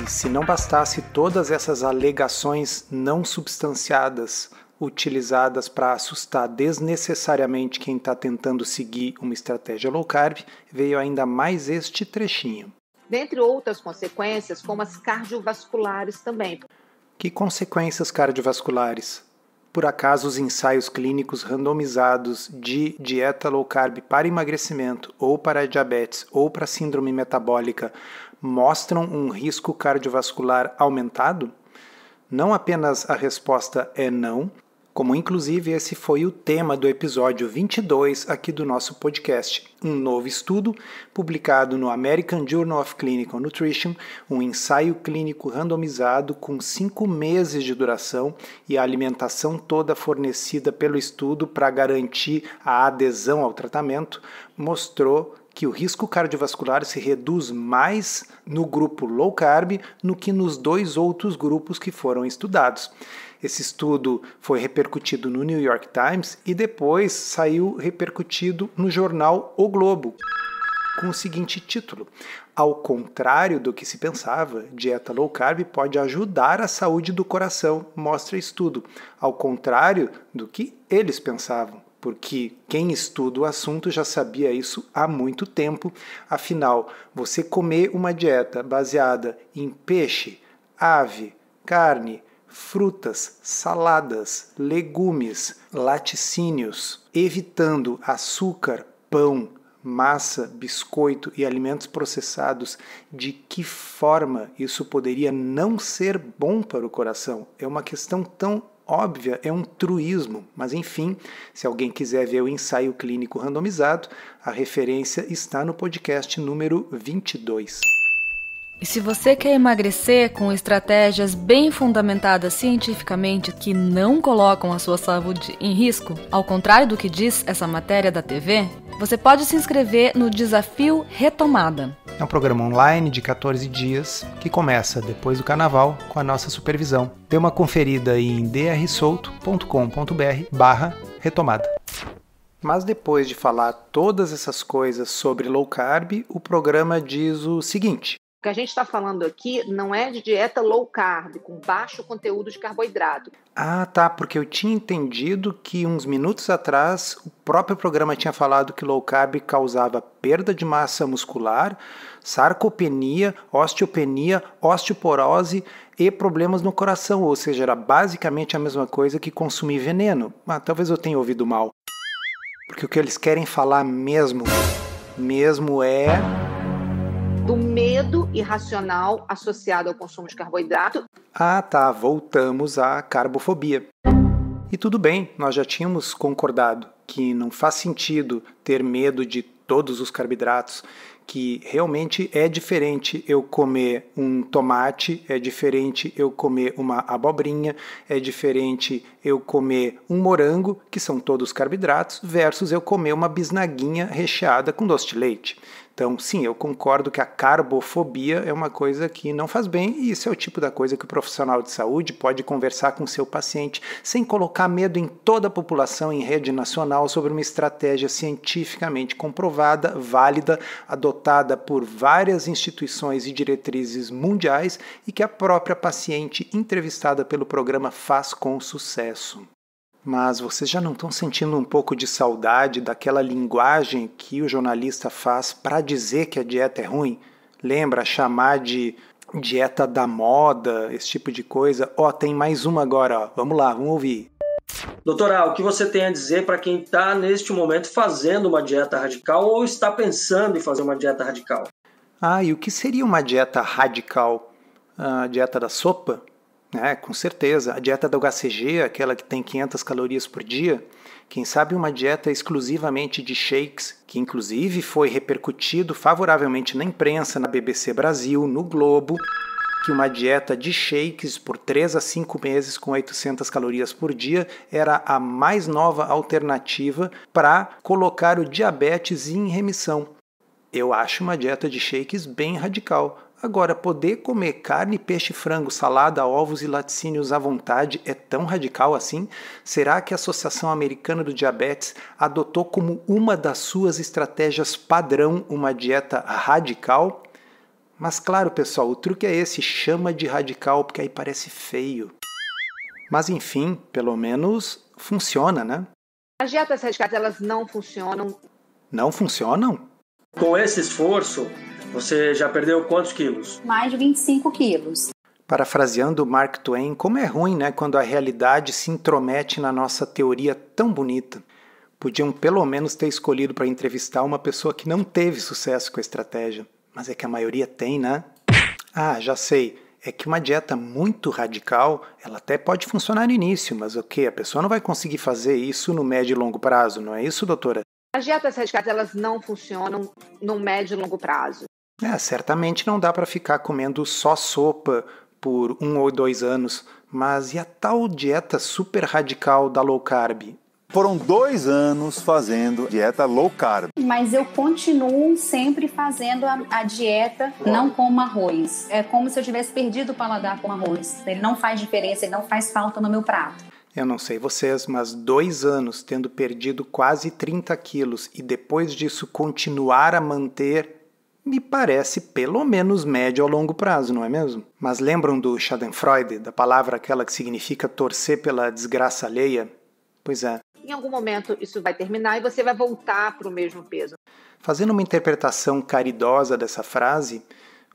Se não bastasse todas essas alegações não substanciadas utilizadas para assustar desnecessariamente quem está tentando seguir uma estratégia low carb, veio ainda mais este trechinho. Dentre outras consequências, como as cardiovasculares também. Que consequências cardiovasculares? Por acaso os ensaios clínicos randomizados de dieta low carb para emagrecimento, ou para diabetes, ou para síndrome metabólica, mostram um risco cardiovascular aumentado? Não apenas a resposta é não, como inclusive esse foi o tema do episódio 22 aqui do nosso podcast. Um novo estudo publicado no American Journal of Clinical Nutrition, um ensaio clínico randomizado com 5 meses de duração e a alimentação toda fornecida pelo estudo para garantir a adesão ao tratamento, mostrou que o risco cardiovascular se reduz mais no grupo low carb do que nos 2 outros grupos que foram estudados. Esse estudo foi repercutido no New York Times e depois saiu repercutido no jornal O Globo, com o seguinte título: ao contrário do que se pensava, dieta low carb pode ajudar a saúde do coração, mostra estudo. Ao contrário do que eles pensavam, porque quem estuda o assunto já sabia isso há muito tempo. Afinal, você comer uma dieta baseada em peixe, ave, carne, frutas, saladas, legumes, laticínios, evitando açúcar, pão, massa, biscoito e alimentos processados, de que forma isso poderia não ser bom para o coração? É uma questão tão óbvia, é um truísmo, mas enfim, se alguém quiser ver o ensaio clínico randomizado, a referência está no podcast número 22. E se você quer emagrecer com estratégias bem fundamentadas cientificamente que não colocam a sua saúde em risco, ao contrário do que diz essa matéria da TV, você pode se inscrever no Desafio Retomada. É um programa online de 14 dias que começa depois do carnaval com a nossa supervisão. Dê uma conferida em drsolto.com.br/retomada. Mas depois de falar todas essas coisas sobre low carb, o programa diz o seguinte: O que a gente está falando aqui não é de dieta low carb, com baixo conteúdo de carboidrato. Ah, tá, porque eu tinha entendido que uns minutos atrás o próprio programa tinha falado que low carb causava perda de massa muscular, sarcopenia, osteopenia, osteoporose e problemas no coração, ou seja, era basicamente a mesma coisa que consumir veneno. Ah, talvez eu tenha ouvido mal. Porque o que eles querem falar mesmo é do medo irracional associado ao consumo de carboidrato. Ah, tá, voltamos à carbofobia. E tudo bem, nós já tínhamos concordado que não faz sentido ter medo de todos os carboidratos, que realmente é diferente eu comer um tomate, é diferente eu comer uma abobrinha, é diferente eu comer um morango, que são todos carboidratos, versus eu comer uma bisnaguinha recheada com doce de leite. Então, sim, eu concordo que a carbofobia é uma coisa que não faz bem e isso é o tipo da coisa que o profissional de saúde pode conversar com seu paciente sem colocar medo em toda a população em rede nacional sobre uma estratégia cientificamente comprovada, válida, adotada por várias instituições e diretrizes mundiais e que a própria paciente entrevistada pelo programa faz com sucesso. Mas vocês já não estão sentindo um pouco de saudade daquela linguagem que o jornalista faz para dizer que a dieta é ruim? Lembra chamar de dieta da moda, esse tipo de coisa? Tem mais uma agora, vamos lá, vamos ouvir. Doutora, o que você tem a dizer para quem está neste momento fazendo uma dieta radical ou está pensando em fazer uma dieta radical? E o que seria uma dieta radical? A dieta da sopa? Com certeza. A dieta do HCG, aquela que tem 500 calorias por dia, quem sabe uma dieta exclusivamente de shakes, que inclusive foi repercutido favoravelmente na imprensa, na BBC Brasil, no Globo, que uma dieta de shakes por 3 a 5 meses com 800 calorias por dia era a mais nova alternativa para colocar o diabetes em remissão. Eu acho uma dieta de shakes bem radical. Agora, poder comer carne, peixe, frango, salada, ovos e laticínios à vontade é tão radical assim? Será que a Associação Americana do Diabetes adotou como uma das suas estratégias padrão uma dieta radical? Mas claro, pessoal, o truque é esse, chama de radical porque aí parece feio. Mas enfim, pelo menos funciona, né? As dietas radicais, elas não funcionam. Não funcionam? Com esse esforço, você já perdeu quantos quilos? Mais de 25 quilos. Parafraseando Mark Twain, como é ruim, né, quando a realidade se intromete na nossa teoria tão bonita. Podiam pelo menos ter escolhido para entrevistar uma pessoa que não teve sucesso com a estratégia. Mas é que a maioria tem, né? Já sei. É que uma dieta muito radical, ela até pode funcionar no início, mas o quê? A pessoa não vai conseguir fazer isso no médio e longo prazo, não é isso, doutora? As dietas radicais, elas não funcionam no médio e longo prazo. Certamente não dá para ficar comendo só sopa por 1 ou 2 anos, mas e a tal dieta super radical da low carb? Foram 2 anos fazendo dieta low carb. Mas eu continuo sempre fazendo a dieta não como arroz. É como se eu tivesse perdido o paladar com arroz. Ele não faz diferença, ele não faz falta no meu prato. Eu não sei vocês, mas 2 anos tendo perdido quase 30 quilos e depois disso continuar a manter, me parece pelo menos médio ao longo prazo, não é mesmo? Mas lembram do Schadenfreude, da palavra aquela que significa torcer pela desgraça alheia? Pois é. Em algum momento isso vai terminar e você vai voltar para o mesmo peso. Fazendo uma interpretação caridosa dessa frase,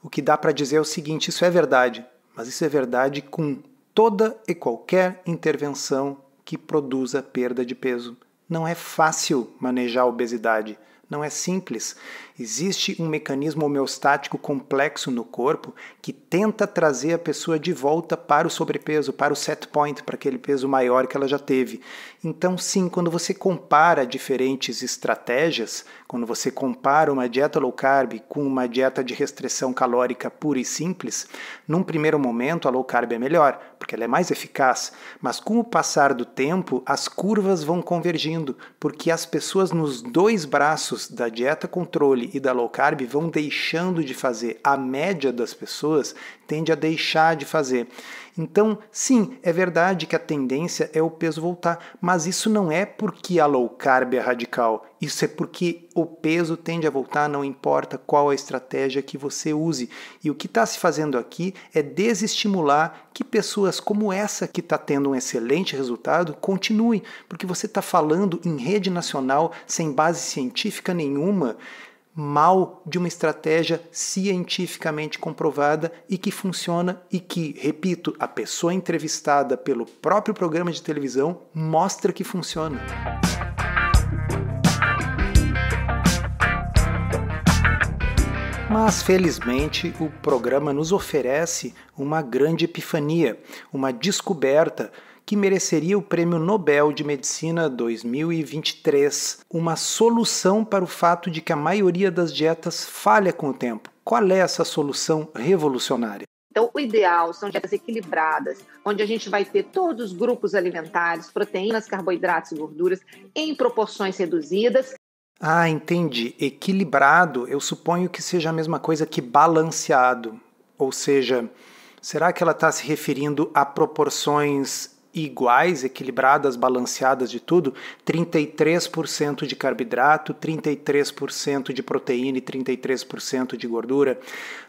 o que dá para dizer é o seguinte, isso é verdade, mas isso é verdade com toda e qualquer intervenção que produza perda de peso. Não é fácil manejar a obesidade, não é simples. Existe um mecanismo homeostático complexo no corpo que tenta trazer a pessoa de volta para o sobrepeso, para o set point, para aquele peso maior que ela já teve. Então, sim, quando você compara diferentes estratégias, quando você compara uma dieta low carb com uma dieta de restrição calórica pura e simples, num primeiro momento a low carb é melhor, porque ela é mais eficaz, mas com o passar do tempo as curvas vão convergindo, porque as pessoas nos 2 braços da dieta controle e da low carb vão deixando de fazer. A média das pessoas tende a deixar de fazer. Então, sim, é verdade que a tendência é o peso voltar, mas isso não é porque a low carb é radical, isso é porque o peso tende a voltar, não importa qual a estratégia que você use. E o que está se fazendo aqui é desestimular que pessoas como essa que está tendo um excelente resultado continuem, porque você está falando em rede nacional sem base científica nenhuma, mal de uma estratégia cientificamente comprovada e que funciona e que, repito, a pessoa entrevistada pelo próprio programa de televisão mostra que funciona. Mas, felizmente, o programa nos oferece uma grande epifania, uma descoberta que mereceria o Prêmio Nobel de Medicina 2023, uma solução para o fato de que a maioria das dietas falha com o tempo. Qual é essa solução revolucionária? Então, o ideal são dietas equilibradas, onde a gente vai ter todos os grupos alimentares, proteínas, carboidratos e gorduras, em proporções reduzidas. Ah, entendi. Equilibrado, eu suponho que seja a mesma coisa que balanceado. Ou seja, será que ela está se referindo a proporções iguais, equilibradas, balanceadas de tudo? 33% de carboidrato, 33% de proteína e 33% de gordura?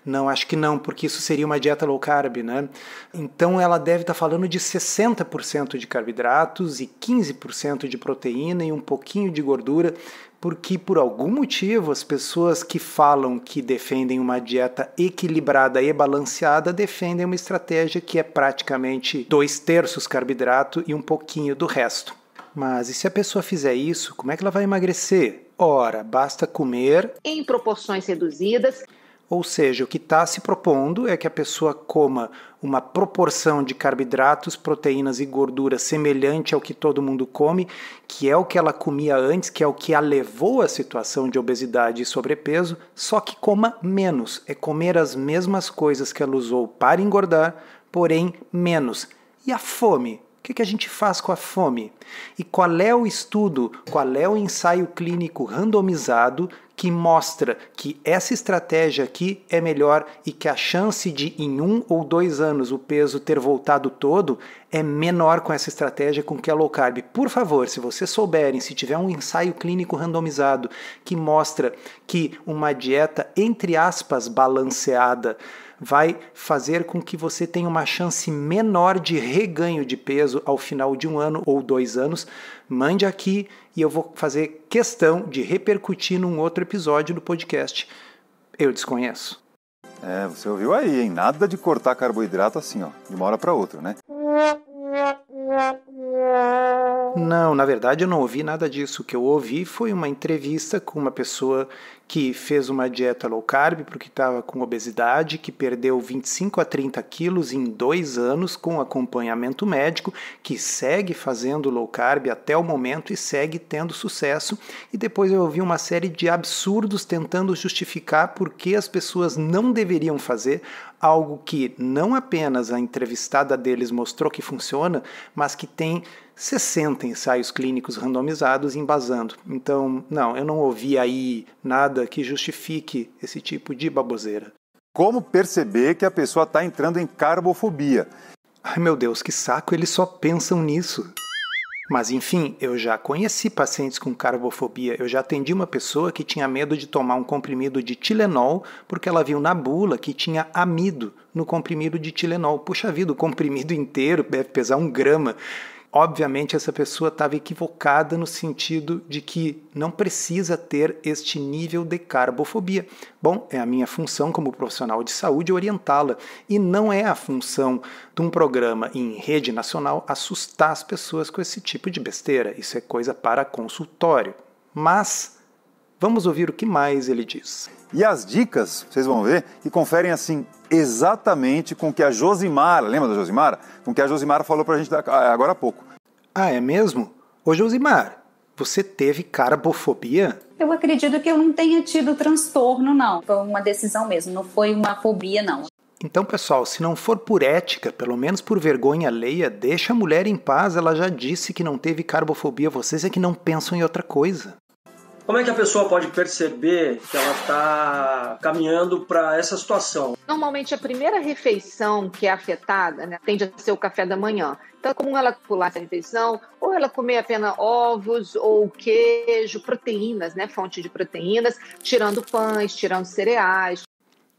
Não, acho que não, porque isso seria uma dieta low carb, né? Então ela deve estar falando de 60% de carboidratos e 15% de proteína e um pouquinho de gordura, porque por algum motivo as pessoas que falam que defendem uma dieta equilibrada e balanceada defendem uma estratégia que é praticamente 2/3 carboidrato e um pouquinho do resto. Mas e se a pessoa fizer isso, como é que ela vai emagrecer? Ora, basta comer em proporções reduzidas. Ou seja, o que está se propondo é que a pessoa coma uma proporção de carboidratos, proteínas e gordura semelhante ao que todo mundo come, que é o que ela comia antes, que é o que a levou à situação de obesidade e sobrepeso, só que coma menos. É comer as mesmas coisas que ela usou para engordar, porém menos. E a fome? O que a gente faz com a fome? E qual é o estudo, qual é o ensaio clínico randomizado que mostra que essa estratégia aqui é melhor e que a chance de em 1 ou 2 anos o peso ter voltado todo é menor com essa estratégia com que a low carb? Por favor, se vocês souberem, se tiver um ensaio clínico randomizado que mostra que uma dieta, entre aspas, balanceada, vai fazer com que você tenha uma chance menor de reganho de peso ao final de 1 ano ou 2 anos, mande aqui e eu vou fazer questão de repercutir num outro episódio do podcast. Eu desconheço. Você ouviu aí, hein? Nada de cortar carboidrato assim, ó, de uma hora para outra, né? Não, na verdade eu não ouvi nada disso. O que eu ouvi foi uma entrevista com uma pessoa que fez uma dieta low carb porque estava com obesidade, que perdeu 25 a 30 quilos em 2 anos com acompanhamento médico, que segue fazendo low carb até o momento e segue tendo sucesso. E depois eu ouvi uma série de absurdos tentando justificar por que as pessoas não deveriam fazer algo que não apenas a entrevistada deles mostrou que funciona, mas que tem 60 ensaios clínicos randomizados embasando. Então, não, eu não ouvi aí nada que justifique esse tipo de baboseira. Como perceber que a pessoa está entrando em carbofobia? Ai meu Deus, que saco, eles só pensam nisso. Mas enfim, eu já conheci pacientes com carbofobia. Eu já atendi uma pessoa que tinha medo de tomar um comprimido de Tilenol porque ela viu na bula que tinha amido no comprimido de Tilenol. Puxa vida, o comprimido inteiro deve pesar 1 grama. Obviamente essa pessoa estava equivocada no sentido de que não precisa ter este nível de carbofobia. Bom, é a minha função como profissional de saúde orientá-la e não é a função de um programa em rede nacional assustar as pessoas com esse tipo de besteira. Isso é coisa para consultório. Mas vamos ouvir o que mais ele diz. E as dicas, vocês vão ver, que conferem assim exatamente com o que a Josimara, lembra da Josimara? Com o que a Josimara falou pra gente agora há pouco. Ah, é mesmo? Ô Josimar, você teve carbofobia? Eu acredito que eu não tenha tido transtorno, não. Foi uma decisão mesmo, não foi uma fobia, não. Então, pessoal, se não for por ética, pelo menos por vergonha alheia, deixa a mulher em paz. Ela já disse que não teve carbofobia. Vocês é que não pensam em outra coisa. Como é que a pessoa pode perceber que ela está caminhando para essa situação? Normalmente a primeira refeição que é afetada, né, tende a ser o café da manhã. Então é comum ela pular essa refeição, ou ela comer apenas ovos ou queijo, proteínas, né, fonte de proteínas, tirando pães, tirando cereais.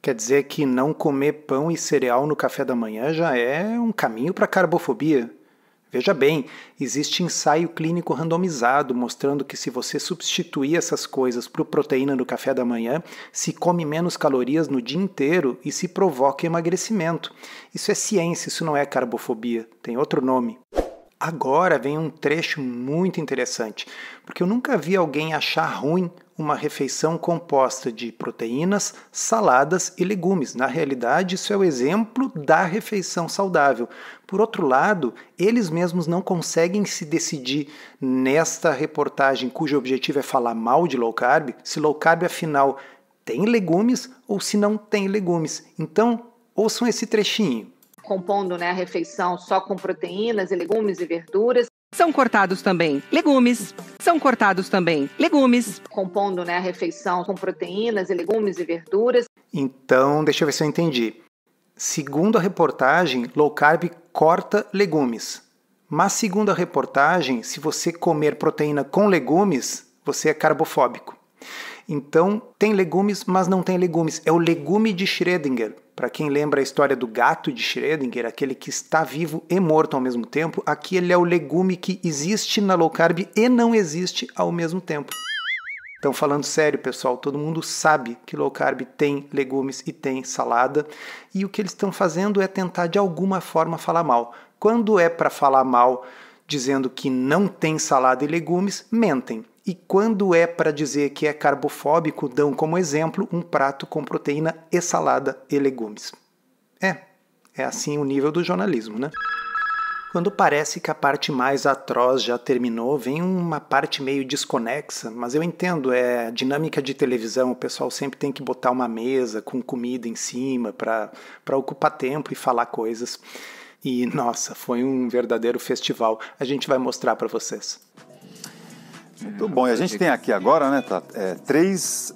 Quer dizer que não comer pão e cereal no café da manhã já é um caminho para a carbofobia. Veja bem, existe ensaio clínico randomizado mostrando que se você substituir essas coisas por proteína no café da manhã, se come menos calorias no dia inteiro e se provoca emagrecimento. Isso é ciência, isso não é carbofobia, tem outro nome. Agora vem um trecho muito interessante, porque eu nunca vi alguém achar ruim uma refeição composta de proteínas, saladas e legumes. Na realidade, isso é o exemplo da refeição saudável. Por outro lado, eles mesmos não conseguem se decidir nesta reportagem, cujo objetivo é falar mal de low carb, se low carb afinal tem legumes ou se não tem legumes. Então, ouçam esse trechinho. Compondo, né, a refeição só com proteínas e legumes e verduras. São cortados também legumes. São cortados também legumes. Compondo, né, a refeição com proteínas e legumes e verduras. Então, deixa eu ver se eu entendi. Segundo a reportagem, low carb corta legumes. Mas segundo a reportagem, se você comer proteína com legumes, você é carbofóbico. Então, tem legumes, mas não tem legumes. É o legume de Schrödinger. Para quem lembra a história do gato de Schrödinger, aquele que está vivo e morto ao mesmo tempo, aqui ele é o legume que existe na low carb e não existe ao mesmo tempo. Então, falando sério, pessoal, todo mundo sabe que low carb tem legumes e tem salada, e o que eles estão fazendo é tentar de alguma forma falar mal. Quando é para falar mal dizendo que não tem salada e legumes, mentem. E quando é para dizer que é carbofóbico, dão como exemplo um prato com proteína e salada e legumes. É assim o nível do jornalismo, né? Quando parece que a parte mais atroz já terminou, vem uma parte meio desconexa, mas eu entendo, é dinâmica de televisão, o pessoal sempre tem que botar uma mesa com comida em cima para ocupar tempo e falar coisas. E, nossa, foi um verdadeiro festival. A gente vai mostrar para vocês. Muito bom. E a gente tem aqui agora, né, tá, 3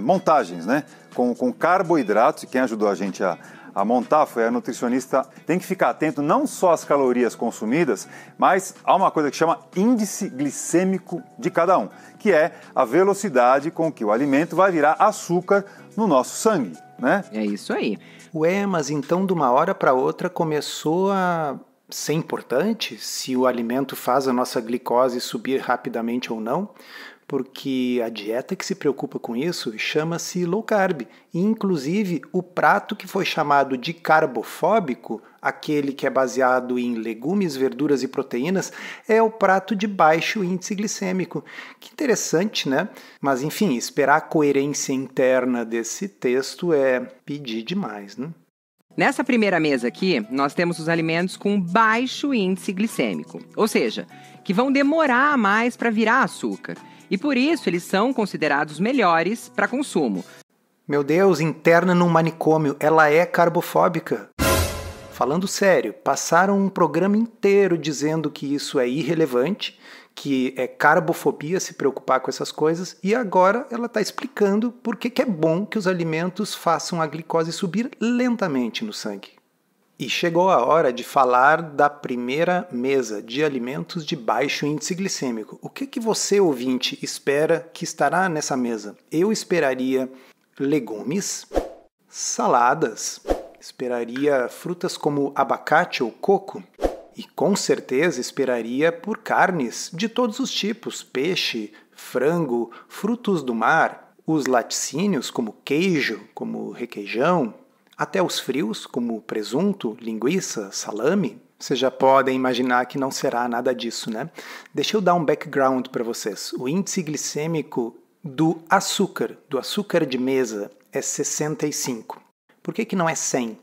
montagens, né, com carboidratos. E quem ajudou a gente a montar foi a nutricionista. Tem que ficar atento não só às calorias consumidas, mas há uma coisa que chama índice glicêmico de cada um, que é a velocidade com que o alimento vai virar açúcar no nosso sangue, né? É isso aí. Ué, mas então de uma hora para outra começou a ser importante se o alimento faz a nossa glicose subir rapidamente ou não? Porque a dieta que se preocupa com isso chama-se low carb. E, inclusive, o prato que foi chamado de carbofóbico, aquele que é baseado em legumes, verduras e proteínas, é o prato de baixo índice glicêmico. Que interessante, né? Mas, enfim, esperar a coerência interna desse texto é pedir demais, né? Nessa primeira mesa aqui, nós temos os alimentos com baixo índice glicêmico, ou seja, que vão demorar mais para virar açúcar. E por isso eles são considerados melhores para consumo. Meu Deus, interna num manicômio, ela é carbofóbica. Falando sério, passaram um programa inteiro dizendo que isso é irrelevante, que é carbofobia se preocupar com essas coisas, e agora ela está explicando por que é bom que os alimentos façam a glicose subir lentamente no sangue. E chegou a hora de falar da primeira mesa de alimentos de baixo índice glicêmico. O que você, ouvinte, espera que estará nessa mesa? Eu esperaria legumes, saladas, esperaria frutas como abacate ou coco, e com certeza esperaria por carnes de todos os tipos, peixe, frango, frutos do mar, os laticínios como queijo, como requeijão, até os frios como presunto, linguiça, salame. Vocês já podem imaginar que não será nada disso, né? Deixa eu dar um background para vocês. O índice glicêmico do açúcar de mesa, é 65. Por que não é 100?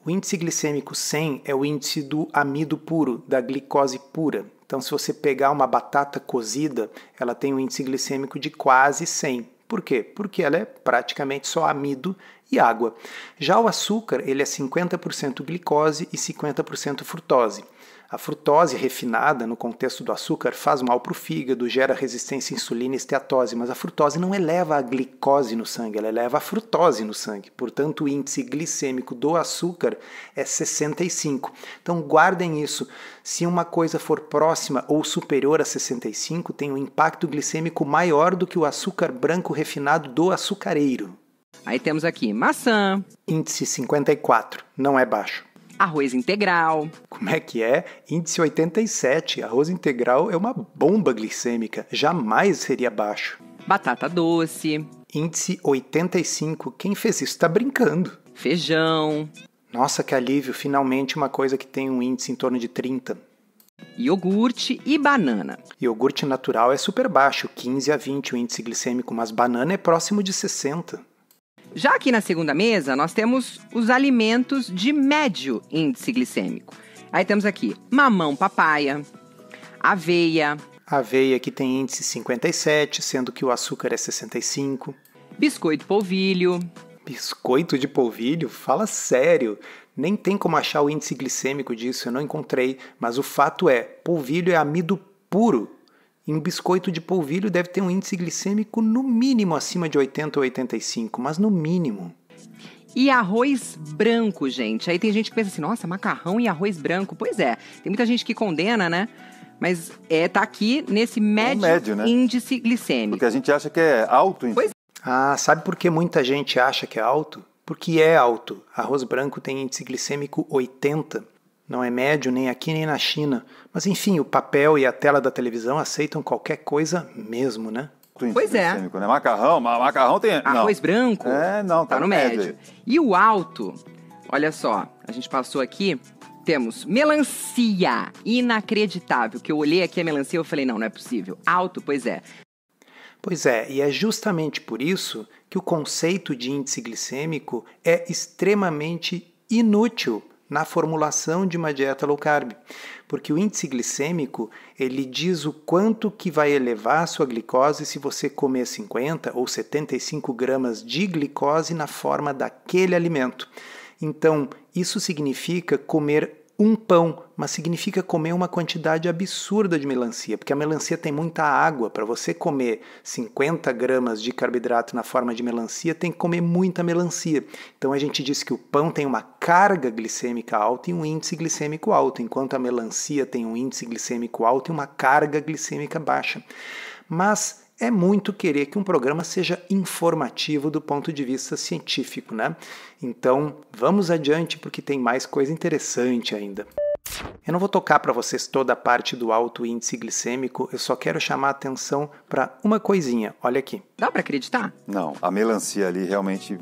O índice glicêmico 100 é o índice do amido puro, da glicose pura. Então, se você pegar uma batata cozida, ela tem um índice glicêmico de quase 100. Por quê? Porque ela é praticamente só amido e água. Já o açúcar, ele é 50% glicose e 50% frutose. A frutose refinada, no contexto do açúcar, faz mal para o fígado, gera resistência à insulina e esteatose, mas a frutose não eleva a glicose no sangue, ela eleva a frutose no sangue. Portanto, o índice glicêmico do açúcar é 65. Então, guardem isso. Se uma coisa for próxima ou superior a 65, tem um impacto glicêmico maior do que o açúcar branco refinado do açucareiro. Aí temos aqui maçã. Índice 54, não é baixo. Arroz integral. Como é que é? Índice 87. Arroz integral é uma bomba glicêmica. Jamais seria baixo. Batata doce. Índice 85. Quem fez isso está brincando. Feijão. Nossa, que alívio. Finalmente uma coisa que tem um índice em torno de 30. Iogurte e banana. Iogurte natural é super baixo, 15 a 20 o índice glicêmico, mas banana é próximo de 60. Já aqui na segunda mesa, nós temos os alimentos de médio índice glicêmico. Aí temos aqui mamão papaya, aveia. Aveia que tem índice 57, sendo que o açúcar é 65. Biscoito polvilho. Biscoito de polvilho? Fala sério! Nem tem como achar o índice glicêmico disso, eu não encontrei. Mas o fato é, polvilho é amido puro. E um biscoito de polvilho deve ter um índice glicêmico no mínimo acima de 80 ou 85, mas no mínimo. E arroz branco, gente. Aí tem gente que pensa assim, nossa, macarrão e arroz branco. Pois é, tem muita gente que condena, né? Mas tá aqui nesse médio, né? Índice glicêmico. Porque a gente acha que é alto. Pois. Sabe por que muita gente acha que é alto? Porque é alto. Arroz branco tem índice glicêmico 80. Não é médio nem aqui nem na China. Mas enfim, o papel e a tela da televisão aceitam qualquer coisa mesmo, né? Pois é. Né? Macarrão tem... Arroz branco? Tá no médio. E o alto, olha só, a gente passou aqui, temos melancia, inacreditável. Que eu olhei aqui a melancia e falei, não é possível. Alto, pois é. Pois é, e é justamente por isso que o conceito de índice glicêmico é extremamente inútil na formulação de uma dieta low carb. Porque o índice glicêmico, ele diz o quanto que vai elevar a sua glicose se você comer 50 ou 75 gramas de glicose na forma daquele alimento. Então, isso significa comer um pão, mas significa comer uma quantidade absurda de melancia, porque a melancia tem muita água. Para você comer 50 gramas de carboidrato na forma de melancia, tem que comer muita melancia. Então a gente diz que o pão tem uma carga glicêmica alta e um índice glicêmico alto, enquanto a melancia tem um índice glicêmico alto e uma carga glicêmica baixa. Mas é muito querer que um programa seja informativo do ponto de vista científico, né? Então, vamos adiante porque tem mais coisa interessante ainda. Eu não vou tocar para vocês toda a parte do alto índice glicêmico, eu só quero chamar a atenção para uma coisinha. Olha aqui. Dá para acreditar? Não, a melancia ali realmente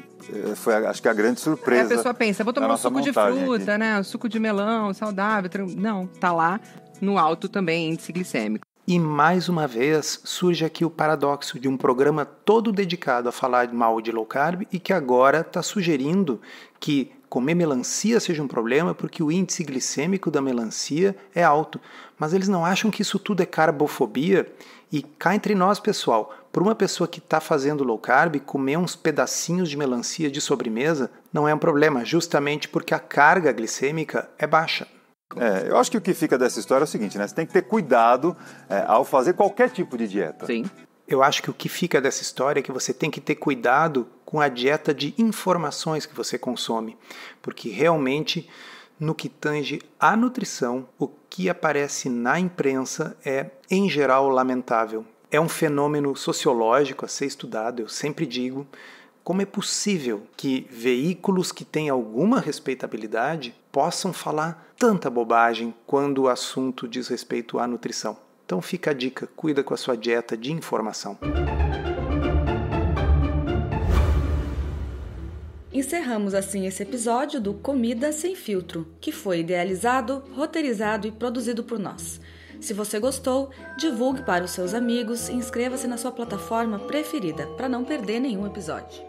foi, acho que a grande surpresa. A pessoa pensa, vou tomar um suco de fruta, aqui, né? Um suco de melão, saudável. Não, tá lá no alto também índice glicêmico. E mais uma vez surge aqui o paradoxo de um programa todo dedicado a falar mal de low carb e que agora está sugerindo que comer melancia seja um problema porque o índice glicêmico da melancia é alto. Mas eles não acham que isso tudo é carbofobia? E cá entre nós, pessoal, para uma pessoa que está fazendo low carb, comer uns pedacinhos de melancia de sobremesa não é um problema, justamente porque a carga glicêmica é baixa. Eu acho que o que fica dessa história é o seguinte, né? Você tem que ter cuidado ao fazer qualquer tipo de dieta. Sim. Eu acho que o que fica dessa história é que você tem que ter cuidado com a dieta de informações que você consome. Porque realmente, no que tange à nutrição, o que aparece na imprensa é, em geral, lamentável. É um fenômeno sociológico a ser estudado, eu sempre digo. Como é possível que veículos que têm alguma respeitabilidade possam falar tanta bobagem quando o assunto diz respeito à nutrição? Então fica a dica, cuida com a sua dieta de informação. Encerramos assim esse episódio do Comida Sem Filtro, que foi idealizado, roteirizado e produzido por nós. Se você gostou, divulgue para os seus amigos e inscreva-se na sua plataforma preferida para não perder nenhum episódio.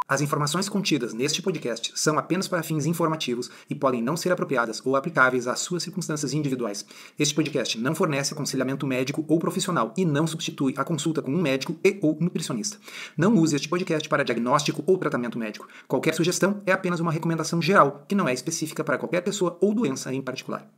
As informações contidas neste podcast são apenas para fins informativos e podem não ser apropriadas ou aplicáveis às suas circunstâncias individuais. Este podcast não fornece aconselhamento médico ou profissional e não substitui a consulta com um médico e ou nutricionista. Não use este podcast para diagnóstico ou tratamento médico. Qualquer sugestão é apenas uma recomendação geral, que não é específica para qualquer pessoa ou doença em particular.